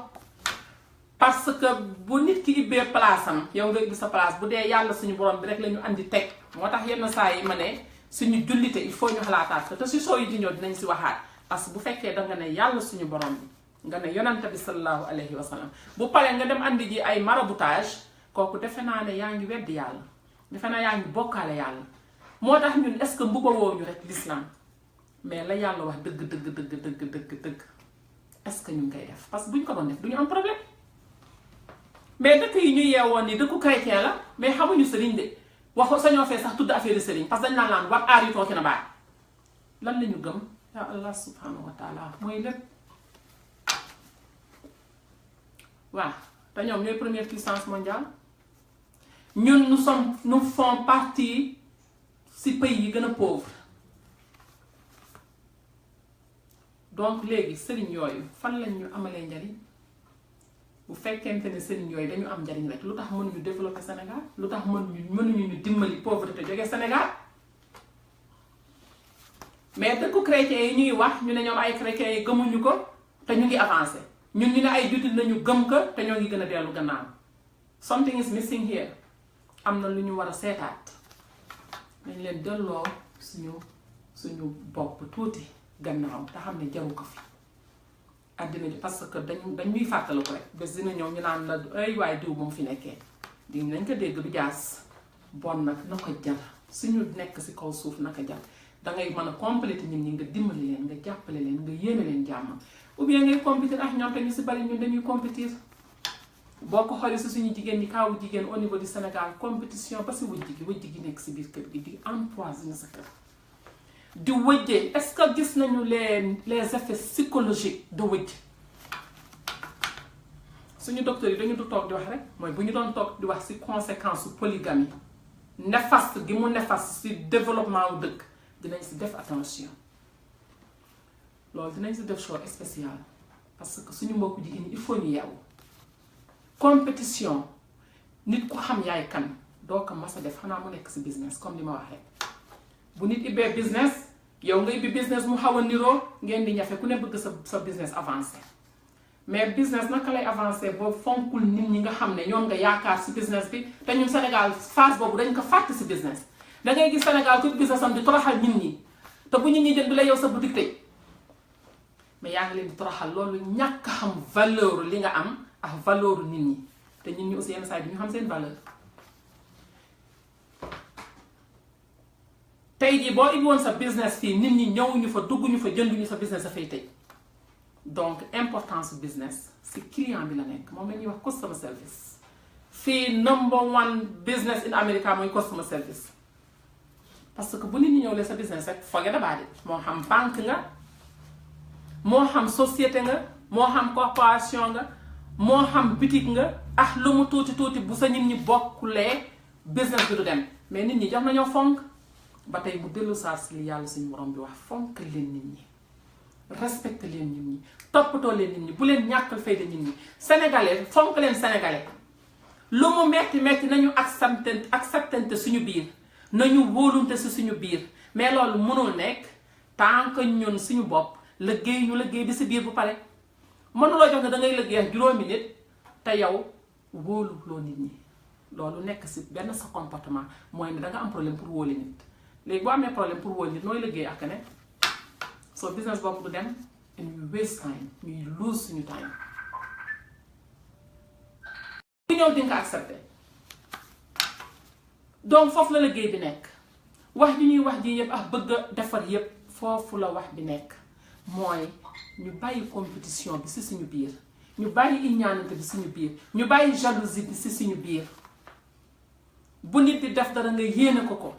parce que bu nit ki ibbee place am yow nga ibbi sa place bu dee yàlla suñu borom bi rek la ñu andi teg moo tax yenn saa yi ma ne suñu jullite il faut ñu xalaataat ko te si soo yi di ñëw dinañ si waxaat parce que bu fekkee danga ne yàlla suñu borom bi nga ne yonante bi sallallahu alayhi wa sallam bu paree nga dem andi ji ay maraboutage kooku defe naa ne yaa ngi weddi yàlla defe naa yaa ngi bokkaale yàlla moo tax ñun est-ce que mbuba woo ñu rek l'islam mais la yàlla wax dëgg est-ce que ñu ngi koy def parce que bu ñu ko doon def du ñu am problème mais dëkk yi ñu yeewoon ni dëkku chrétien la mais xamuñu sëriñ de waxu sañoo fee sax tudd affaire sëriñ parce que dañ naan what are you talking about lan la ñu gëm ya Allah subhanahu wa taala mooy lépp waaw te ñoom ñooy première puissance mondiale ñun nous faisons partie si pays yi gën a pauvre donc léegi sëriñ yooyu fan lañ ñu amalee njariñ bu fekkente ne sëriñ yooyu dañu am njariñ rek lu tax mënuñu développer Sénégal lu tax mënuñu ñu dimbali pauvreté jóge Sénégal mais dëkku chrétien yi ñuy wax ñu ne ñoom ay chrétiens yi gëmuñu ko te ñu ngi avancé ñun ñu ne ay jullit nañu gëm ko te ñoo ngi gën a dellu gannaaw something is missing here am na lu ñu war a seetaat nañ leen delloo suñu bopp tuuti gannaaw te xam ne jaru ko fi àddina ji parce que dañuy fàttali ko rek bés dina ñëw ñu naan la ay waay diw moom fi nekkee di nañ ko dégg du jaas bon nag na ko jar suñu nekk si kaw suuf naka jar dangay mën a compléter nit ñi nga dimbali leen nga jàppale leen nga yéene leen jàmm ou bien ngay compétir ak ñoom te ñu si bari ñun dañuy compétir boo ko xoolee si suñu jigéen ñi kaawu jigéen au niveau du Sénégal compétition ba si wëjj gi nekk si biir kër gi di empoisonner sa kër di wëjjee est-ce que gis nañu les effets psychologiques de wëjj suñu docteur yi dañu du toog di wax rek mooy bu ñu doon toog di wax si conséquence su polygamie néfaste gi mu néfaste si développement wu dëkk dinañ si def attention loolu dinañ si def show spécial parce que suñu mbokku jigéen ñi il faut ñu yeewu compétition nit ku xam yaay kan doo ko mas a def xanaa mu nekk si business comme li ma wax rek bu nit ibbee business yow ngay bi business mu xaw a niroo ngeen di ñafe ku ne bëgg sa business avancé mais business naka lay avancé boo fonkul nit ñi nga xam ne ñoom nga yaakaar si business bi te ñun Sénégal phase boobu dañ ko fàtte si business da ngay gis Sénégal ku business am di toroxal nit ñi te bu nit ñi jënd la yow sa boutique tëj mais yaa ngi leen di toroxal loolu ñàkk xam valeur li nga am ak valeur nit ñi te nit ñi aussi yenn saa yi ñu xam seen valeur. tey jii boo indi woon sa business fii nit ñi ñëwuñu fa dugguñu fa jënduñu sa business dafay tëj donc importance business si client bi la nekk moom la ñuy wax customer service fii number one business in America mooy customer service parce que bu nit ñi ñëw leen sa business rek forget about it moo xam banque nga moo xam société nga moo xam corporation nga moo xam boutique nga ah lu mu tuuti tuuti bu sa nit ñi bokkulee business bi du dem mais nit ñi jox nañoo fonk ba tey mu dellu saa si li yàlla suñu borom bi wax fonk leen nit ñi respecte leen nit ñi toppatoo leen nit ñi bu leen ñàkkal fayda nit ñi sénégalais fonk leen sénégalais lu mu metti metti nañu acceptante suñu biir nañu wóolunte si suñu biir mais loolu mënul nekk tant que ñun suñu bopp liggéey ñu liggéey bi si biir bu pare mënuloo jox ne da ngay liggéey juróomi nit te yow wóoluloo nit ñi loolu nekk si benn sa comportement mooy ne da nga am problème pour wóoli nit léegi boo amee problème pour wóoli nit nooy liggéey ak ne so business boobu du dem and we waste time ñuy lose suñu time bu ñëw di nga accepté donc foofu la liggéey bi nekk wax ji ñuy wax ji yëpp ak bëgg a defar yëpp foofu la wax bi nekk mooy ñu bàyyi compétition bi si suñu biir ñu bàyyi iñaanante bi suñu biir ñu bàyyi jalousie bi si suñu biir bu nit di def dara nga yéene ko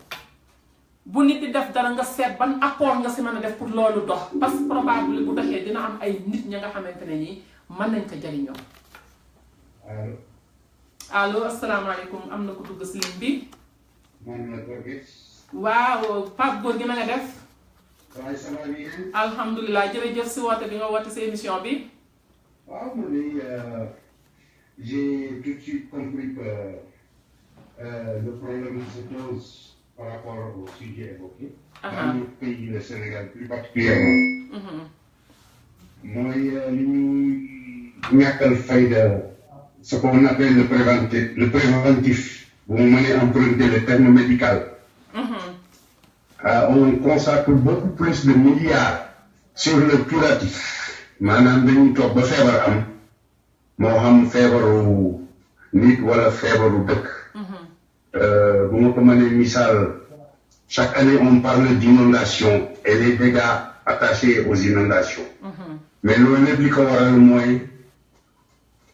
bu nit di def dara nga seet ban apport nga si mën a def pour loolu dox parce que probable bu doxee dina am ay nit ña nga xamante ne nii mën nañ ko jariñoo. allo asalaamaaleykum am na ko dugg si ligne bi. waaw Pape Gorgui na nga def. waaye ça va bien. alhamdulilah jërëjëf si woote bi nga woote si émission bi. waaw man de j'ai tout de suite compris que le problème se pose par rapport au sujet évoqué. Dans notre pays, le Sénégal plus particulièrement. mooy li ñu ñàkkal fayda ce qu'on appelle le préventif. bu mu mënee emprunter le terme médical. On consacre beaucoup plus de milliards sur le curatif. maanaam dañuy toog ba feebar am moo xam feebaru nit wala feebaru dëkk. bu ma ko mënee misaal chaque année on parle d'inondation et les dégâts attachés aux inondations. mais loolu lépp li ko waral mooy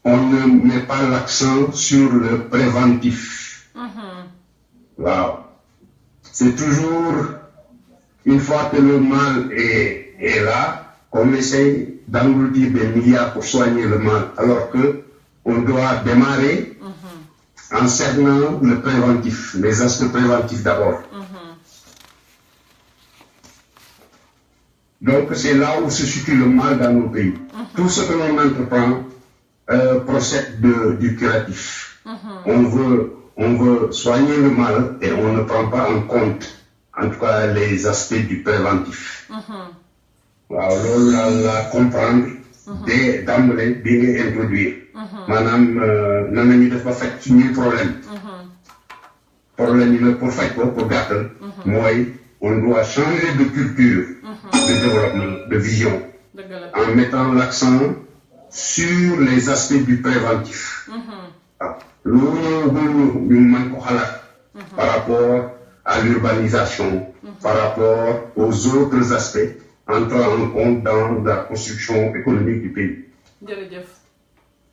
on ne met pas l'accent sur le préventif. waaw c'est toujours une fois que le mal est là qu'on essaye d'engloutir des milliards pour soigner le mal alors que on doit démarrer en cernant le préventif, les aspects préventifs d'abord. Donc c'est là où se situe le mal dans nos pays. Tout ce que l'on entreprend procède du curatif. On veut soigner le mal et on ne prend pas en compte, en tout cas, les aspects du préventif. waaw loolu la comprendre. dès d'emblée bi nga introduire. maanaam nan la ñuy def ba faj suñuy problème. problème yi nag pour faj ko pour gàttal. mooy on doit changer de culture. de développement de vision. en mettant l'accent sur les aspects du préventif. waaw loolu ñu mën ko xalaat. par rapport à l'urbanisation. par rapport aux autres aspects entrant en compte dans la construction économique du pays. jërëjëf.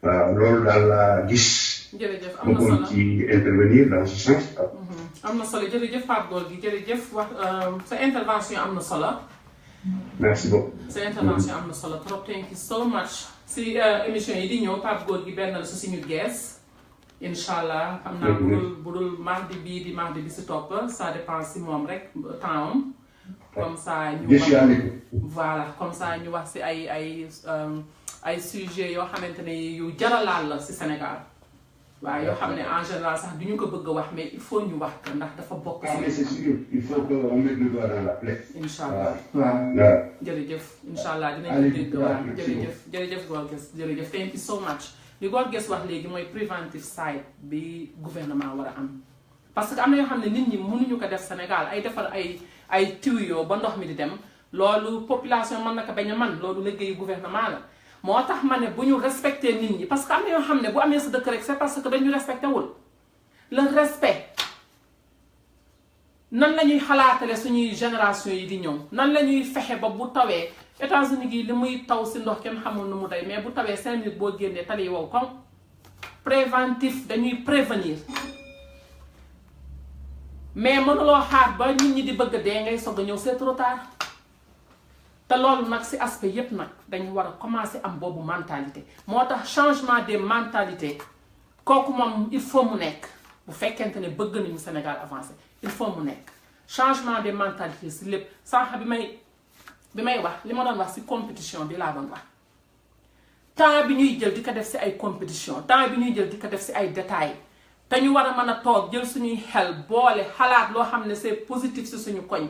waaw loolu daal laa gis. jërëjëf am na solo bëggoon ci intervenir dans ce sens. am na solo jërëjëf Pape Gorgui jërëjëf wax sa intervention am na solo. merci beaucoup. sa intervention am na solo trop thank you so much. si émission yi di ñëw Pape Gorgui benn la su suñu gees. incha allah xam naa bu dul mardi bii di mardi bi si topp ça dépend si moom rek temps am. comme ça ñu wax voilà comme ça ñu wax si ay sujets yoo xamante ne yu jaralaal la si Sénégal waaw yoo xam ne en général sax du ñu ko bëgg a wax mais il faut ñu wax ko ndax dafa bokk. Ah, mais c'est sûr, il faut qu'on mette le doigt dans la plaie. incha allah Voilà. jërëjëf incha allah dinañ ko dégg waaw jërëjëf Gorges jërëjëf thank you so much li Gorges wax léegi mooy preventive side bi gouvernement war a am parce que am na yoo xam ne nit ñi mënuñu ko def Sénégal ay defar ay tuyaux ba ndox mi di dem loolu population mën na ko bañ a man loolu liggéeyu gouvernement la moo tax ma ne bu ñu respecté nit ñi parce que am na yoo xam ne bu amee sa dëkk rek c'est parce que dañu respecté wul le respect nan la ñuy xalaatale suñuy génération yi di ñëw nan la ñuy fexe ba bu tawee États-Unis gi li muy taw si ndox kenn xamul nu mu day mais bu tawee 5 minutes boo génnee tali wow comme préventif dañuy prévenir mais mënuloo xaar ba nit ñi di bëgg dee ngay soog a ñëw c'est trop tard te loolu nag si aspect yépp nag dañu war a commencer am boobu mentalité moo tax changement des mentalités kooku moom il faut mu nekk bu fekkente ne bëgg nañu Sénégal avancer il faut mu nekk changement des mentalités si lépp sànq bi may wax li ma doon wax si compétition bi laa doon wax temps bi ñuy jël di ko def si ay compétition temps bi ñuy jël di ko def si ay détails te ñu war a mën a toog jël suñuy xel boole xalaat loo xam ne c'est positif si suñu koñ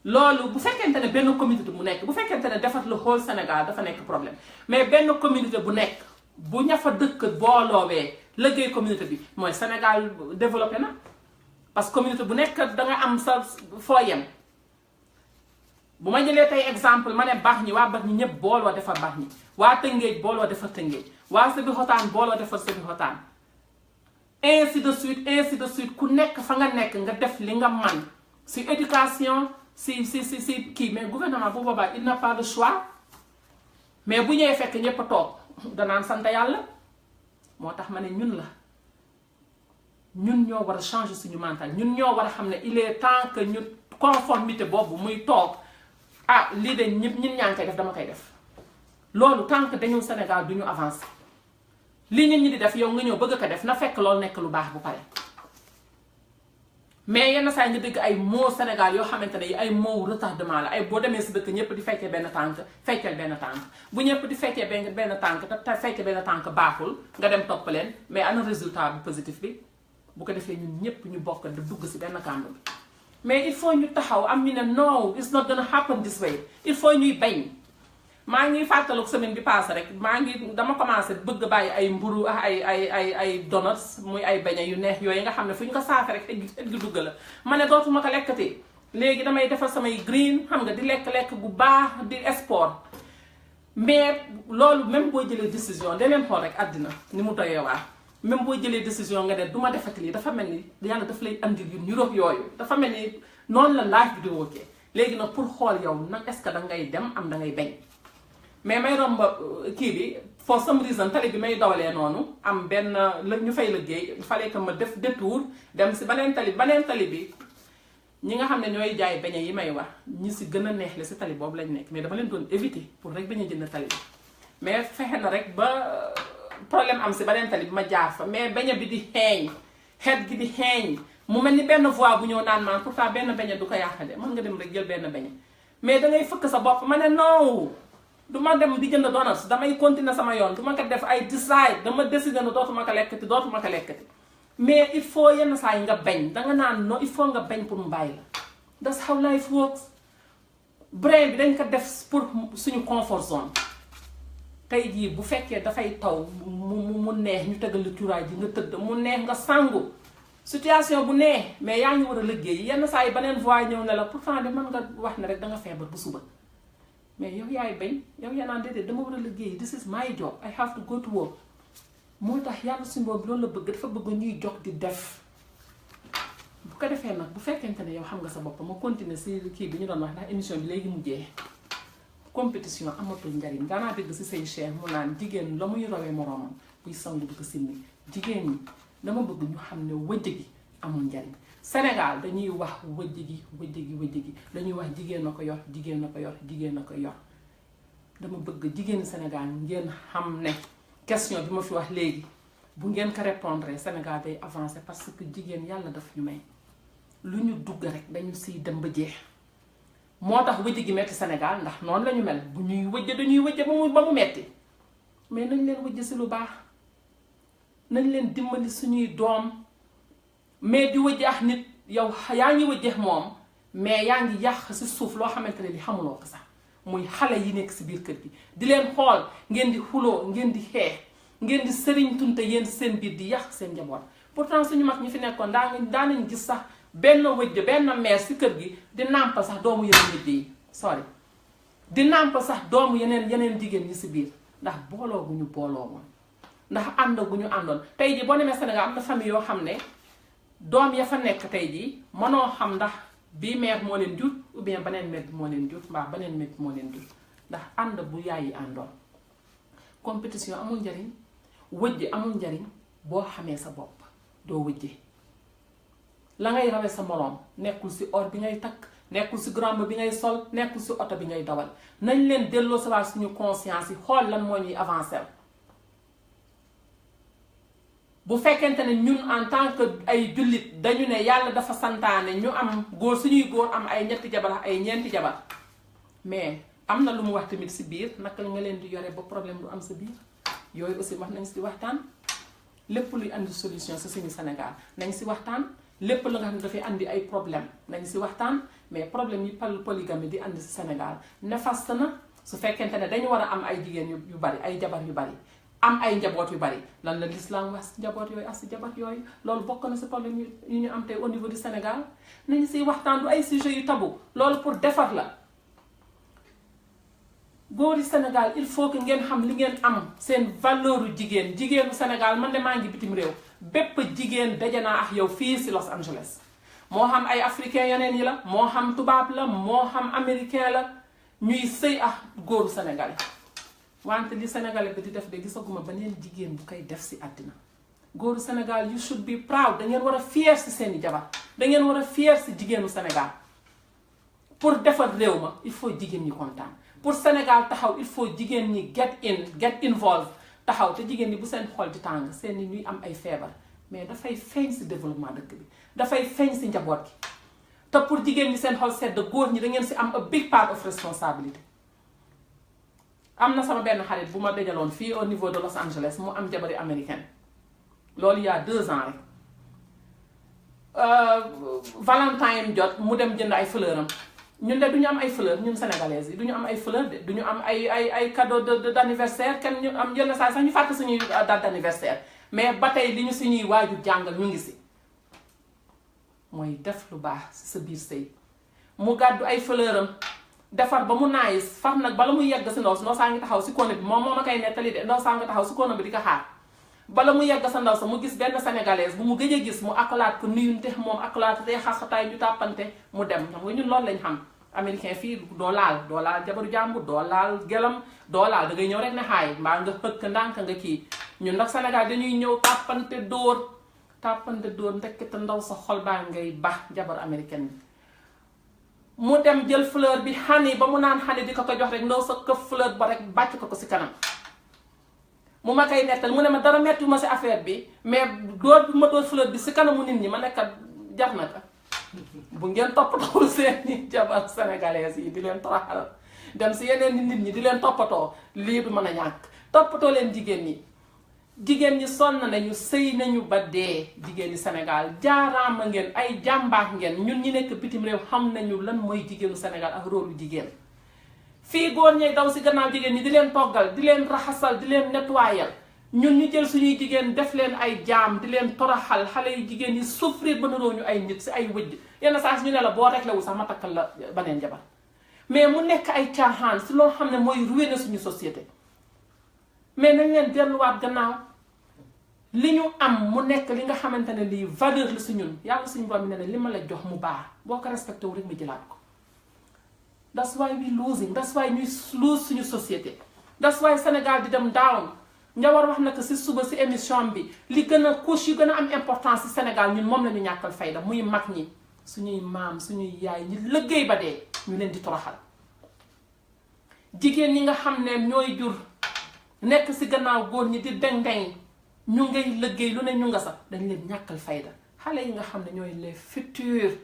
loolu bu fekkente ne benn communauté bu nekk bu fekkente ne defar le whole Sénégal dafa nekk problème mais benn communauté bu nekk bu ña fa dëkk booloowee liggéey communauté bi mooy Sénégal développé na parce que communauté bu nekk da nga am sa foo yem bu ma jëlee tey exemple ma ne baax ñi waa baax ñi ñëpp booloo defar baax ñi waa Tëngéej booloo defar Tëngéej waa Sébikotane booloo defar Sébikotane ainsi de suite ku nekk fa nga nekk nga def li nga man si éducation si kii mais gouvernement bu boobaa il n'a pas de choix mais bu ñëwee fekk ñëpp a toog danaan sant yàlla moo tax ma ne ñun ñoo war a changer suñu mental ñun ñoo war a xam ne il est temps que ñu conformité boobu muy toog ah lii de ñun ñaa ngi koy def dama koy def loolu tant que dañu Sénégal du ñu avancer lii nit ñi di def yow nga ñëw bëgg ko def na fekk loolu nekk lu baax bu pare mais yenn saa yi nga dégg ay mots Sénégal yoo xamante ne ay mots retardement la ay boo demee si dëkk ñëpp di fekkee benn tànk fekkeel benn tànk bu ñëpp di fekkee benn tànk te fekkee benn tànk baaxul nga dem topp leen mais ana résultat bi positif bi bu ko defee ñun ñëpp ñu bokk di dugg si benn kàmb bi mais il faut ñu taxaw am ñu ne no it's not gonna happen this way il faut ñuy bañ maa ngi fàttaliku semaine bi passé rek dama commencé bëgg bàyyi ay mburu ay donuts muy ay beñe yu neex yooyu nga xam ne fu ñu ko saafe rek et gi dugg la ma ne dootuma ko lekkati léegi damay defar samay green xam nga di lekk bu baax di sport mais loolu même boo jëlee décision deneen xool rek àddina ni mu doyee waa même boo jëlee décision nga ne du ma defati lii dafa mel ni yàlla daf lay andil yu niroog yooyu dafa mel ni noonu la life bi di wookee léegi nag pour xool yow nag est-ce que da ngay dem am da ngay bañ mais may romb kii bi for some reason tali bi may dawalee noonu am benn ñu fay liggéey il fallait que ma def détour dem si beneen tali bi ñi nga xam ne ñooy jaay beñe yi may wax ñi si gën a neexle si tali boobu lañ nekk mais dama leen doon éviter pour rek bañ a jënd tali bi mais fexe na rek ba problème am si beneen tali bi ma jaar fa mais beñe bi di xeeñ xeet gi di xeeñ mu mel ni benn voix bu ñëw naan maan pourtant benn beñe du ko yàqale mën nga dem rek jël benn beñe mais dangay fëkk sa bopp ma ne non du ma dem di jënd donuts damay continuer sama yoon du ma ko def ay decide dama décider ne dootuma ko lekkati mais il faut yenn saa yi nga bañ danga naan non il faut nga bañ pour mu bàyyi la that's how life works brain bi dañ ko def pour suñu comfort zone tey jii bu fekkee dafay taw mu neex ñu tegal lu cuuraay ji nga tëdd mu neex nga sangu situation bu neex mais yaa ngi war a liggéey yenn saa yi beneen voix ñëw ne la pourtant de mën nga wax ne rek danga feebar bu suba mais yow yaay bañ yow yaa naan déedéet dama war a liggéey this is my job I have to go to work moo tax yàlla suñu boobu loolu la bëgg dafa bëgg ñuy jog di def bu ko defee nag bu fekkente ne yow xam nga sa bopp ma continuer si kii bi ñu doon wax ndax émission bi léegi mu jeex compétition amatul njariñ daanaa dégg si say cher mu naan jigéen la muy rawee moroomam buy sangu di ko simmi jigéen ñi dama bëgg ñu xam ne wëjj gi amul njariñ Sénégal dañuy wax wëjj gi dañuy wax jigéen na ko yor jigéen na ko yor dama bëgg jigéenu Sénégal ngeen xam ne question bi ma fi wax léegi bu ngeen ko répondre Sénégal day avancer parce que jigéen yàlla daf ñu may lu ñu dugg rek dañu siy dem ba jeex moo tax wëjj gi metti Sénégal ndax noonu la ñu mel bu ñuy wëjj dañuy wëjj ba mu metti mais nañ leen wëjj si lu baax nañ leen dimbali suñuy doom mais di wëjjaax nit yow yaa ngi wëjjeex moom mais yaa ngi yàq si suuf loo xamante ne li xamuloo ko sax muy xale yi nekk si biir kër gi di leen xool ngeen di xuloo ngeen di xeex ngeen di sëriñ tunte yéen seen biir di yàq seen njaboot pourtant suñu mag ñi fi nekkoon daanañ gis sax benn wëjj benn mère si kër gi di nàmpal sax doomu yeneen wëjj yi di nàmpal sax doomu yeneen jigéen ñi si biir ndax booloo gu ñu booloo woon ndax ànd gu ñu àndoon tey ji boo demee Sénégal am na famille yoo xam ne doom ya fa nekk tey ji mënoo xam ndax bii mère moo leen jur ou bien beneen mère moo leen jur mbaa beneen mère moo leen jur ndax ànd bu yaay yi àndoon compétition amul njariñ wëjj amul njariñ boo xamee sa bopp doo wëjje la ngay rawee sa moroom nekkul ci or bi ngay takk nekkul ci grand bi ngay sol nekkul ci oto bi ngay dawal nañ leen delloo sa waat suñu conscience yi xool lan moo ñuy avancer bu fekkente ne ñun en tant que ay jullit dañu ne yàlla dafa santaane ñu am góor suñuy góor am ay ñetti jabar ak ay ñeenti jabar mais am na lu mu wax tamit ci biir naka nga leen di yore ba problème du am sa biir yooyu aussi wax nañ ci waxtaan lépp luy andi solution ci suñu Sénégal nañ ci waxtaan lépp la nga xam ne dafay andi ay problème nañ ci waxtaan mais problème yi polygamie di andi ci Sénégal néfaste na su fekkente ne dañu war a am ay jigéen yu bari ay jabar yu bari am ay njaboot yu bari lan la l'islam wax njaboot yooyu ak si jabar yooyu loolu bokk na si problème yu ñu am tey au niveau du Sénégal nañu siy waxtaan du ay sujet yu tabu loolu pour defar la góor yi Sénégal il faut que ngeen xam li ngeen am seen valeur u jigéenu Sénégal man de maa ngi bitim réew bépp jigéen daje naa ak yow fii si Los Angeles moo xam ay africain yeneen yi la moo xam tubaab la moo xam américain la ñuy sëy ak góoru Sénégal wante li Sénégalais bi di def de gisaguma beneen jigéen bu koy def si àddina góoru Sénégal you should be proud da ngeen war a fier si seeni jabar da ngeen war a fier si jigéenu Sénégal pour defar réew ma il faut jigéen ñi kontaan pour Sénégal taxaw il faut jigéen ñi get involved taxaw te jigéen ñi bu seen xol di tàng seen i ñuy am ay feebar mais dafay feeñ si développement dëkk bi dafay feeñ si njaboot gi te pour jigéen ñi seen xol sedd góor ñi da ngeen si am a big part of responsibility. am na sama benn xarit bu ma dajaloon fii au niveau de Los Angeles mu am jabari américaine loolu il y a 2 ans rek Valentine jot mu dem jënd ay fleur am ñun de du ñu am ay fleur ñun sénégalaises yi du ñu am ay fleur de du ñu am ay cadeau d'anniversaire kenn ñu am yenn saa sax ñu fàtte suñuy date d'anniversaire mais ba tey li ñu suñuy waaju jàngal ñu ngi si mooy def lu baax si sa biir sëy mu gàddu ay fleur am defar ba mu naayis far nag bala muy yegg si ndaw si ndaw saa ngi taxaw si kono bi moom moo ma koy nettali de ndaw saa ngi taxaw si kono bi di ko xaar bala mu yegg sa ndaw sa mu gis benn sénégalaise bu mu gëj a gis mu accolade ko nuyunte moom accolade te xaxataay ñu tàppante mu dem xam nga ñun loolu lañ xam américain fii doo laal jabaru jàmbur doo laal gelam doo laal da ngay ñëw rek ne xaay mbaa nga xëkk ndànk nga kii ñun nag Sénégal dañuy ñëw tàppante dóor ndekete ndaw sa xol baa ngay bax jabaru américaine bi mu dem jël fleur bi xani ba mu naan xani di ko jox rek ndaw sa këf fleur ba rek bàcc ko si kanam mu ma koy nettal mu ne ma dara metti ma si affaire bi mais dóor bi ma dóor fleur bi si kanamu nit ñi ma nekkat jar na ko bu ngeen toppatoo seeni jabar sénégalaises yi di leen toroxal dem si yeneen nit ñi di leen toppatoo lii du mën a ñàkk toppatoo leen jigéen ñi sonn nañu sëy nañu ba dee jigéen ñi Sénégal jaaraama ngeen ay jàmbaak ngeen ñun ñi nekk bitim réew xam nañu lan mooy jigéenu Sénégal ak rôlu jigéen fii góor ñay daw si gannaaw jigéen ñi di leen toggal di leen raxasal di leen nettoyal ñun ñu jël suñuy jigéen def leen ay jaam di leen toroxal xale yu jigéen yi souffrir ba naroo ñu ay nit si ay wëjj yenn saa si ñu ne la boo réglé wu sax ma takkal la beneen jabar mais mu nekk ay caaxaan si loo xam ne mooy ruiner suñu société mais nañ leen delluwaat gannaaw li ñu am mu nekk li nga xamante ne lii valeur la si ñun yàlla suñu borom ne li ma la jox mu baax boo ko respecté wu rek ma jëlaat ko that's why we losing that's why ñuy lose suñu société that's why Sénégal di dem down Njawar wax na ko si suba si émission bi li gën a couche yu gën a am importance si Sénégal ñun moom la ñu ñàkkal fayda muy mag ñi suñuy maam suñuy yaay ñi liggéey ba dee ñu leen di toroxal jigéen ñi nga xam ne ñooy jur nekk si gannaaw góor ñi di deng-deng ñu ngay liggéey lu ne ñu nga sax dañ leen ñàkkal fayda xale yi nga xam ne ñooy les futurs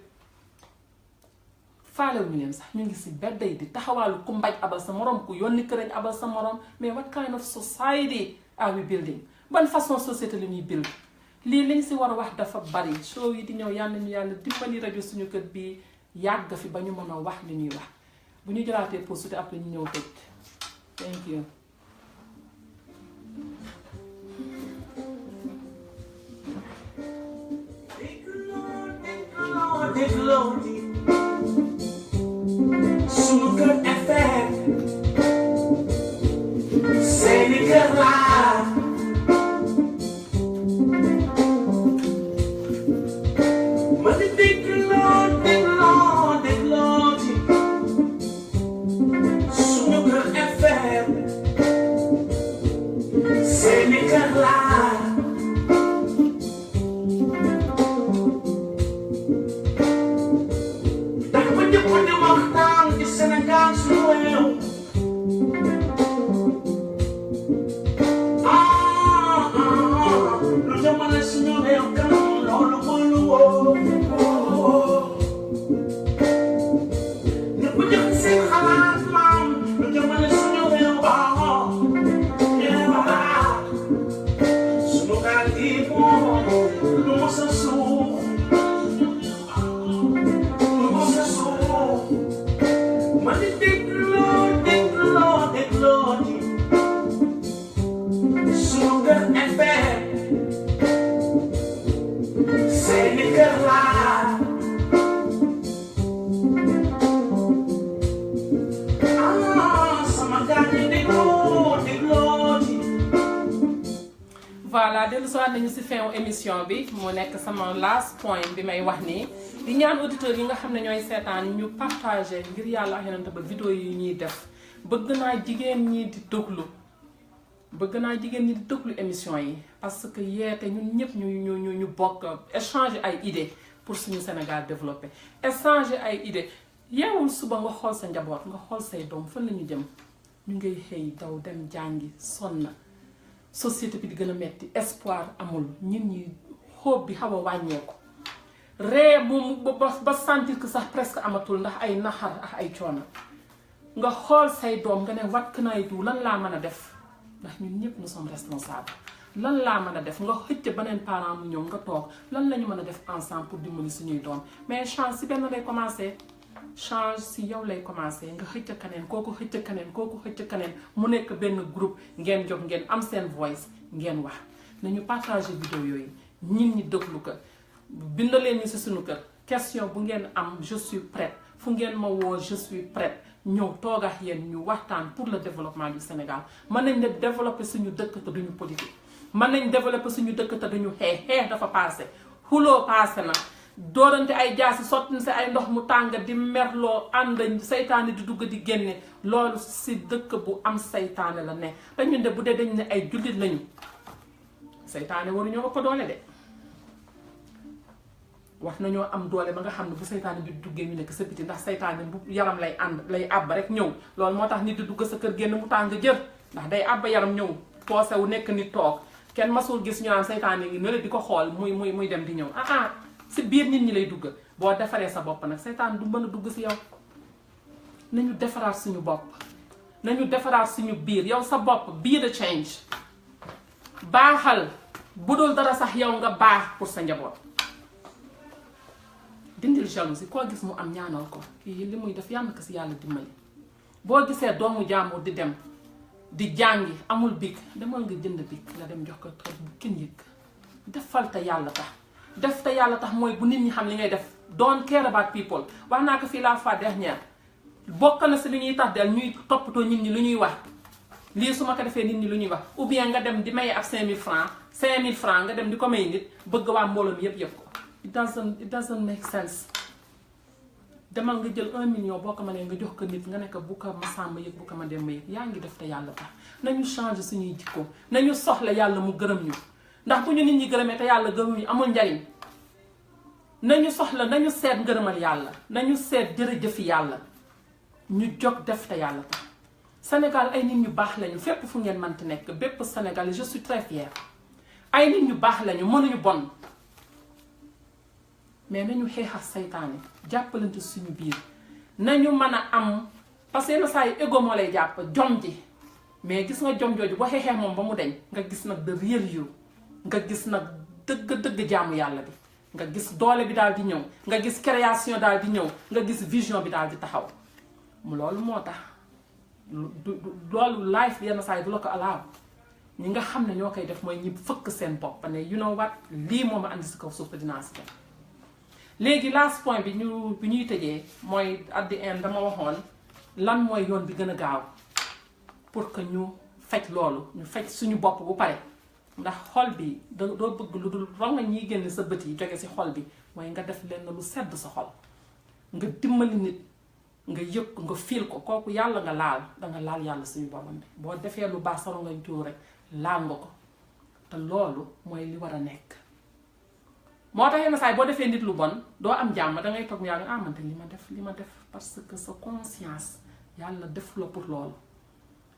faalew ñu leen sax ñu ngi si bedday di taxawaalu ku mbaj abal sa morom ku yónni kërañ abal sa morom mais what kind of society are we building ban façon société la ñuy build lii liñ si war a wax dafa bari show yi di ñëw yàlla ñu yàlla dimbali rajo suñu kër bi yàgg fi ba ñu mën a wax li ñuy wax bu ñu jëlaatee pause te après ñu ñëw tëj thank you. Sunuker FM seeni kër laa ma di dégloo ci Sunuker FM seeni kër laa ndax ba ñëpp di waxtaan ci Sénégal suñu réew lu jëmale suñu réew kanam loolu mooy lu wóor ñëpp jox seen xalaat maam lu jëmale suñu réew suñu gaal gi moom lu mos a suuf ma di dégloo ci Sunuker FM seeni kër laa sama gars yi dégloo ci voilà dellu si waat nañu si fin émission bi mu nekk sama last point bi may wax nii di ñaan auditeurs yi nga xam ne ñooy seetaan ñu partagé ngir yàlla ak yonent ba vidéo yi ñuy def bëgg naa jigéen ñi di déglu émission yi parce que yeete ñun ñëpp ñu bokk échanger ay idées pour suñu Sénégal développé échanger ay idées yeewul suba nga xool sa njaboot nga xool say doom fan la ñu jëm ñu ngay xëy daw dem jàngi sonn société bi di gën a metti espoir amul nit ñi xóob bi xaw a wàññeeku ree moom ba sentir que sax presque amatul ndax ay naxar ak ay coono nga xool say doom nga ne what can I do lan laa mën a def ndax ñun ñëpp nous sommes responsables lan laa mën a def nga xëcc beneen parent mu ñëw nga toog lan la ñu mën a def ensemble pour dimbali suñuy doom mais change si benn lay commencé change si yow lay commencé nga xëcc kaneen kooku xëcc kaneen mu nekk benn groupe ngeen jóg ngeen am seen voice ngeen wax nañu partager vidéo yooyu ñin ñi déglu ko bind leen ñu si suñu kër question bu ngeen am je suis prête fu ngeen ma woo je suis prête ñëw toog ak yéen ñu waxtaan pour le développement du Sénégal mën nañ ne développer suñu dëkk te duñu politique mën nañ développer suñu dëkk te duñu xeex dafa passé xuloo passé na doorante ay jaasi sotti si ay ndox mu tàng di merloo ànd saytaane di dugg di génne loolu si dëkk bu am saytaane la ne te ñun de bu dee dañ ne ay jullit lañu saytaane waruñoo ëpp doole de wax nañoo am doole ba nga xam ne bu saytaane bi duggee ñu nekk sa biti ndax saytaane bu yaram lay àbb rek ñëw loolu moo tax nit di dugg sa kër génn mu tàng jër ndax day àbb yaram ñëw poosé wu nekk nit toog kenn masul gis ñu naan saytaane ngi ne di ko xool muy dem di ñëw si biir nit ñi lay dugg boo defaree sa bopp nag saytaan du mën a dugg si yow nañu defaraat suñu bopp nañu defaraat suñu biir yow sa bopp be the change baaxal bu dul dara sax yow nga baax pour sa njaboot dindil jalousie koo gis mu am ñaanal ko kii li muy def yàlla ko si yàlla dimbali boo gisee doomu jàmbur di dem di jàngi amul big demal nga jënd big nga dem jox ko bu kenn yëg defal te yàlla tax def te yàlla tax mooy bu nit ñi xam li ngay def don't care about people wax naa ko fii la fois dernière bokk na si li ñuy tax del ñuy toppatoo nit ñi lu ñuy wax lii su ma ko defee nit ñi lu ñuy wax ou bien nga dem di maye ak 5000 francs nga dem di ko may nit bëgg waa mbooloo mi yëpp ko it doesn't make sense. demal nga jël 1 million boo ko mënee nga jox ko nit nga nekk bu ko ma sàmba yëg bu ko ma dem yëg yaa ngi def te yàlla tax nañu changer suñuy jikko nañu soxla yàlla mu gërëm ñu ndax bu ñu nit ñi gërëmee te yàlla gërëmuñu amul njariñ nañu soxla nañu seet ngërëmal yàlla nañu seet jërëjëfi yàlla ñu jóg def te yàlla tax Sénégal ay nit ñu baax lañu fépp fu ngeen mënti nekk bépp Sénégal je suis très fière ay nit ñu baax lañu mënuñu bon mais nañu xeex ak saytaane jàppalante suñu biir nañu mën a am parce que yenn saa yi ego moo lay jàpp jom ji mais gis nga jom jooju boo xeexee moom ba mu deñ nga gis nag the real you nga gis nag dëgg jaamu yàlla bi nga gis doole bi daal di ñëw nga gis création daal di ñëw nga gis vision bi daal di taxaw mu loolu moo tax loolu life yenn saa yi du la ko alaaw ñi nga xam ne ñoo koy def mooy ñi fëkk seen bopp ne you know what lii moom a andi si kaw suuf dinaa si dem léegi last point bi ñuy tëjee mooy at the end dama waxoon lan mooy yoon bi gën a gaaw pour que ñu faj loolu ñu faj suñu bopp bu pare ndax xol bi doo bëgg lu dul raw nga ñiy génn sa bët yi jóge si xol bi mooy nga def lenn lu sedd sa xol nga dimbali nit nga yëg ko nga fiil ko kooku yàlla nga laal danga laal yàlla suñu borom bi boo defee lu baax saro ngañ tuur rek laal nga ko te loolu mooy li war a nekk moo tax yenn saa yi boo defee nit lu bon doo am jàmm dangay toog yaa nga amante li ma def parce que sa conscience yàlla def la pour loolu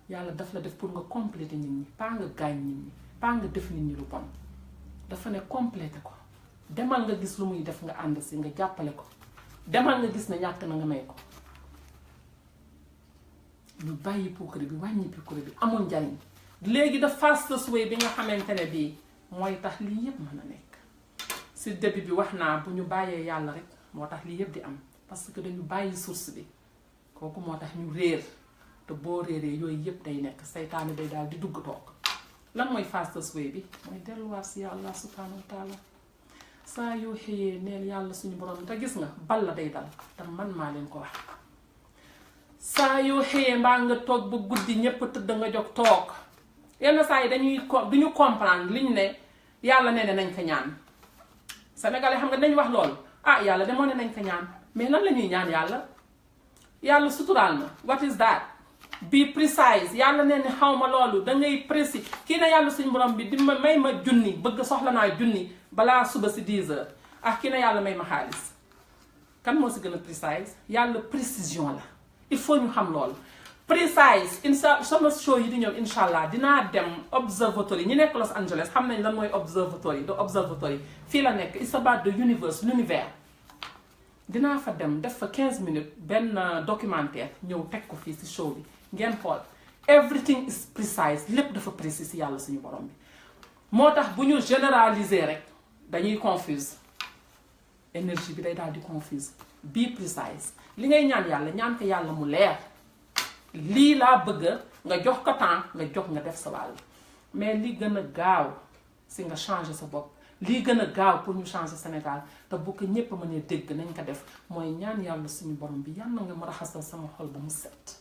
yàlla daf la def pour nga compléter nit ñi pas nga gaañ nit ñi pas nga def nit ñi lu bon dafa ne compléter ko demal nga gis lu muy def nga ànd si nga jàppale ko demal nga gis ne ñàkk na nga may ko ñu bàyyi puukare bi wàññi puukare bi amul njariñ léegi da fastest way bi nga xamante ne bii mooy tax lii yëpp mën a nekk si début bi wax naa bu ñu bàyyee yàlla rek moo tax lii yëpp di am parce que dañu bàyyi source bi kooku moo tax ñu réer te boo réeree yooyu yëpp day nekk saytaane day daal di dugg toog lan mooy fastest way bi mooy delluwaat si yàlla subhanahu wa taala saa yoo xëyee neel yàlla suñu borom te gis nga bal la day dal te man maa leen ko wax saa yoo xëyee mbaa nga toog ba guddi ñépp tëdd nga jóg toog yenn saa yi duñu comprendre liñ ne yàlla nee nañ ko ñaan sénégalais xam nga dañ wax loolu ah yàlla de moo ne nañ ko ñaan mais lan la ñuy ñaan yàlla suturaal na what is that be precise yàlla nee ne xaw ma loolu dangay précis kii ne yàlla suñu borom bi di ma may ma junni bëgg soxla naa junni balaa suba si 10 heures ah kii ne yàlla may ma xaalis kan moo si gën a precise yàlla précision la il faut ñu xam loolu precise sama show yi di ñëw incha allah dinaa dem observatory ñi nekk Los Angeles xam nañ lan mooy observatory de observatory fii la nekk it's about the universe l'univers dinaa fa dem def fa 15 minutes benn documentaire ñëw teg ko fii si show bi ngeen xool everything is precise lépp dafa précis si yàlla suñu borom bi moo tax bu ñu généraliser rek dañuy confuse énergie bi day daal di confuse be precise li ngay ñaan yàlla ñaan ko yàlla mu leer lii laa bëgg nga jox ko temps nga jox nga def sa wàll mais li gën a gaaw si nga changer sa bopp lii gën a gaaw pour ñu changer Sénégal te bu ko ñépp mënee dégg nañ ko def mooy ñaan yàlla suñu borom bi yàlla nga ma raxasal sama xol ba mu set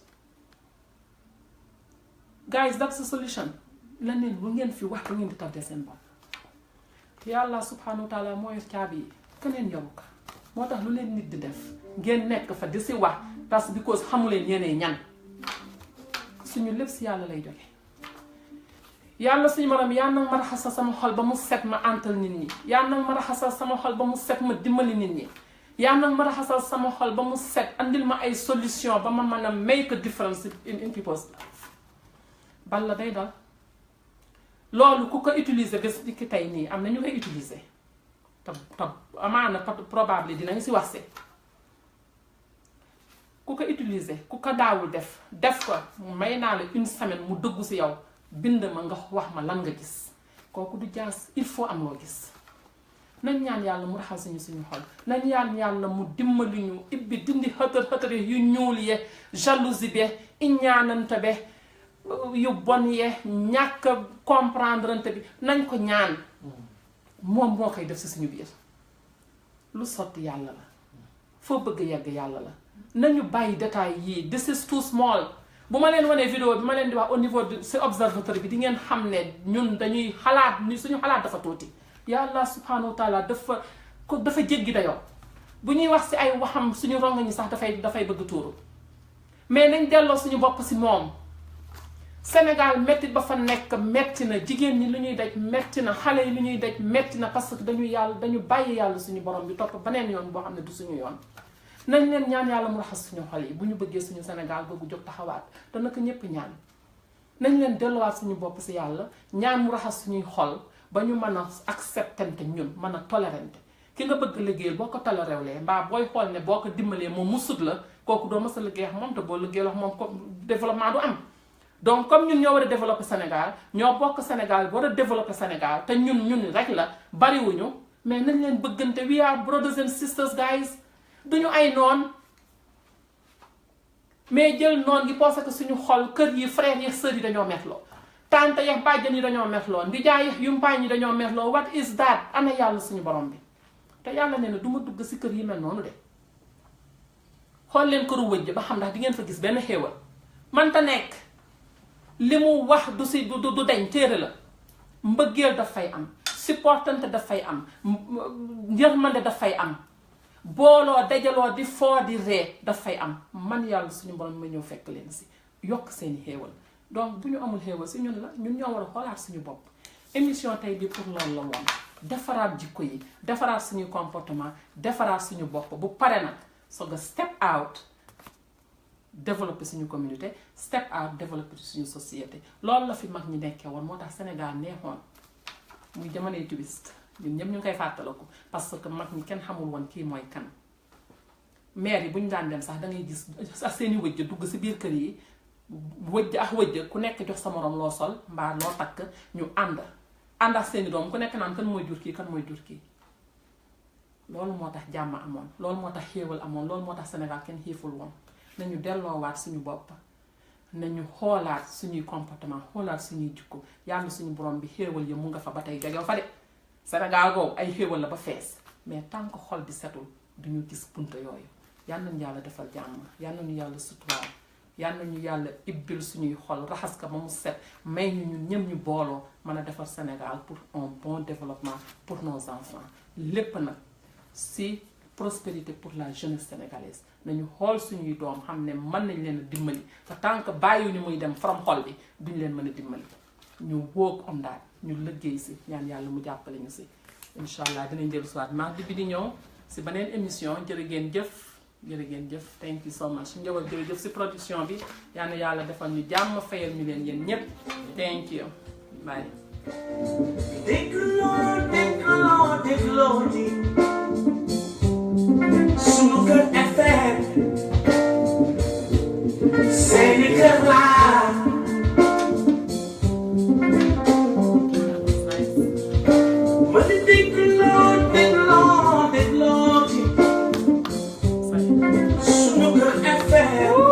guys that's the solution leneen bu ngeen fi wax ba ngeen di tardé seen bopp yàlla subhanahu wa taala mooy caabi yi keneen yoru ko moo tax lu leen nit di def ngeen nekk fa di si wax parce que because xamuleen yéenee ñan suñu lépp si yàlla lay jóge yàlla suñu borom yaa nag ma raxasal sama xol ba mu set ma antal nit ñi yaa nag ma raxasal sama xol ba mu set ma dimbali nit ñi yaa nag ma raxasal sama xol ba mu set andil ma ay solution ba ma mën a make a difference in people's life bal la day dal loolu ku ko utiliser bés di ki tey nii am na ñu koy utiliser te amaana probable dinañ si wax si ku ko utiliser ku ko daawul def ko may naa la une semaine mu dëggu si yow bind ma nga wax ma lan nga gis kooku du jaas il faut am loo gis nañ ñaan yàlla mu raxal suñu xol nañ ñaan yàlla mu dimbali ñu ibbi dindi xëtër yu ñuul ye jalousie be iñaanante be yu bon ye ñàkk comprendre bi nañ ko ñaan moom moo koy def si suñu biir lu sotti yàlla la foo bëgg yegg yàlla la nañu bàyyi détails yii this is too small bu ma leen wanee vidéo bi ma leen di wax au niveau de si observatoire bi di ngeen xam ne ñun dañuy xalaat ni suñu xalaat dafa tuuti yàlla subhanahu wa taala dafa jéggi dayoo bu ñuy wax si ay waxam suñu ronga ñi sax dafay bëgg tuuru mais nañ delloo suñu bopp si moom Sénégal métti ba fa nekk metti na jigéen ñi lu ñuy daj metti na xale yi lu ñuy daj metti na parce que dañu bàyyi yàlla suñu borom bi topp beneen yoon boo xam ne du suñu yoon nañ leen ñaan yàlla mu raxas suñu xol yi bu ñu bëggee suñu Sénégal bëggu jóg taxawaat te naka ñépp ñaan nañ leen delluwaat suñu bopp si yàlla ñaan mu raxas suñuy xol ba ñu mën a acceptante ñun mën a tolérante ki nga bëgg liggéeyal boo ko tolérewlee mbaa booy xool ne boo ko dimbalee moom mu sut la kooku doo mës a liggéey ak moom te boo liggéeyal ak moom ko développement du am donc comme ñun ñoo war a développer Sénégal ñoo bokk Sénégal war a développer Sénégal te ñun rek la bariwuñu mais nañ leen bëggante we are brothers and sisters guys duñu ay noon mais jël noon gi parce que suñu xol kër yi frères yi sœurs yi dañoo merloo tante yeex bàjjan yi dañoo merloo ndijaay yeex yumpaañ yi dañoo merloo what is that ana yàlla suñu borom bi te yàlla nee na du ma dugg si kër yi mel noonu de xool leen këru wëjj ba xam ndax di ngeen fa gis benn xéewal man ta nekk li mu wax du si du dañ téere la mbëggeel daf fay am supportante daf fay am yërmande daf fay am booloo dajaloo di foo di ree daf fay am man yàlla suñu borom ma ñëw fekk leen si yokk seeni xéewal donc bu ñu amul xéewal si ñun la ñun ñoo war a xoolaat suñu bopp émission tey bi pour loolu la woon defaraat jikko yi defaraat suñu comportement defaraat suñu bopp bu pare nag soog a step out développer suñu communauté step out développer suñu société loolu la fi mag ñi nekkee woon moo tax Sénégal neexoon muy jamonoy twist ñun ñëpp ñu ngi koy fàttaliku parce que mag ñi kenn xamul woon kii mooy kan maire yi bu ñu daan dem sax da ngay gis ak seeni wëjj dugg si biir kër yi wëjj ak wëjj ku nekk jox sa morom loo sol mbaa loo takk ñu ànd ak seeni doom ku nekk naan kan mooy jur kii kan mooy jur kii loolu moo tax jàmm amoon loolu moo tax xéewal amoon loolu moo tax Sénégal kenn xiiful woon nañu delloowaat suñu bopp nañu xoolaat suñuy comportement xoolaat suñuy jikko yàlla suñu borom bi xéewal yi mu nga fa ba tey jogew fa de Sénégal googu ay xéewal la ba fees mais tant que xol bi setul duñu gis bunta yooyu yal nañu yàlla defal jàmm yal nañu yàlla suturaal yal nañu yàlla ibbil suñuy xol raxas ko ba mu set may ñu ñun ñëm ñu booloo mën a defar Sénégal pour un bon développement pour nos enfants lépp nag si prospérité pour la jeunesse sénégalaise nañu xool suñuy doom xam ne mën nañ leen a dimbali te tant que bàyyiwuñu muy dem from xol bi duñ leen mën a dimbali ñu work on that ñu liggéey si ñaan yàlla mu jàppale ñu si incha allah dinañ dellu si waat mardi bi di ñëw si beneen émission jërë ngeen jëf thank you so much njëwal jërëjëf si production bi yal na yàlla defal ñu jàmm fayal ñu leen yéen ñépp thank you bye dégloo ji Sunuker FM seeni kër laa ma di dégloo ji Sunuker FM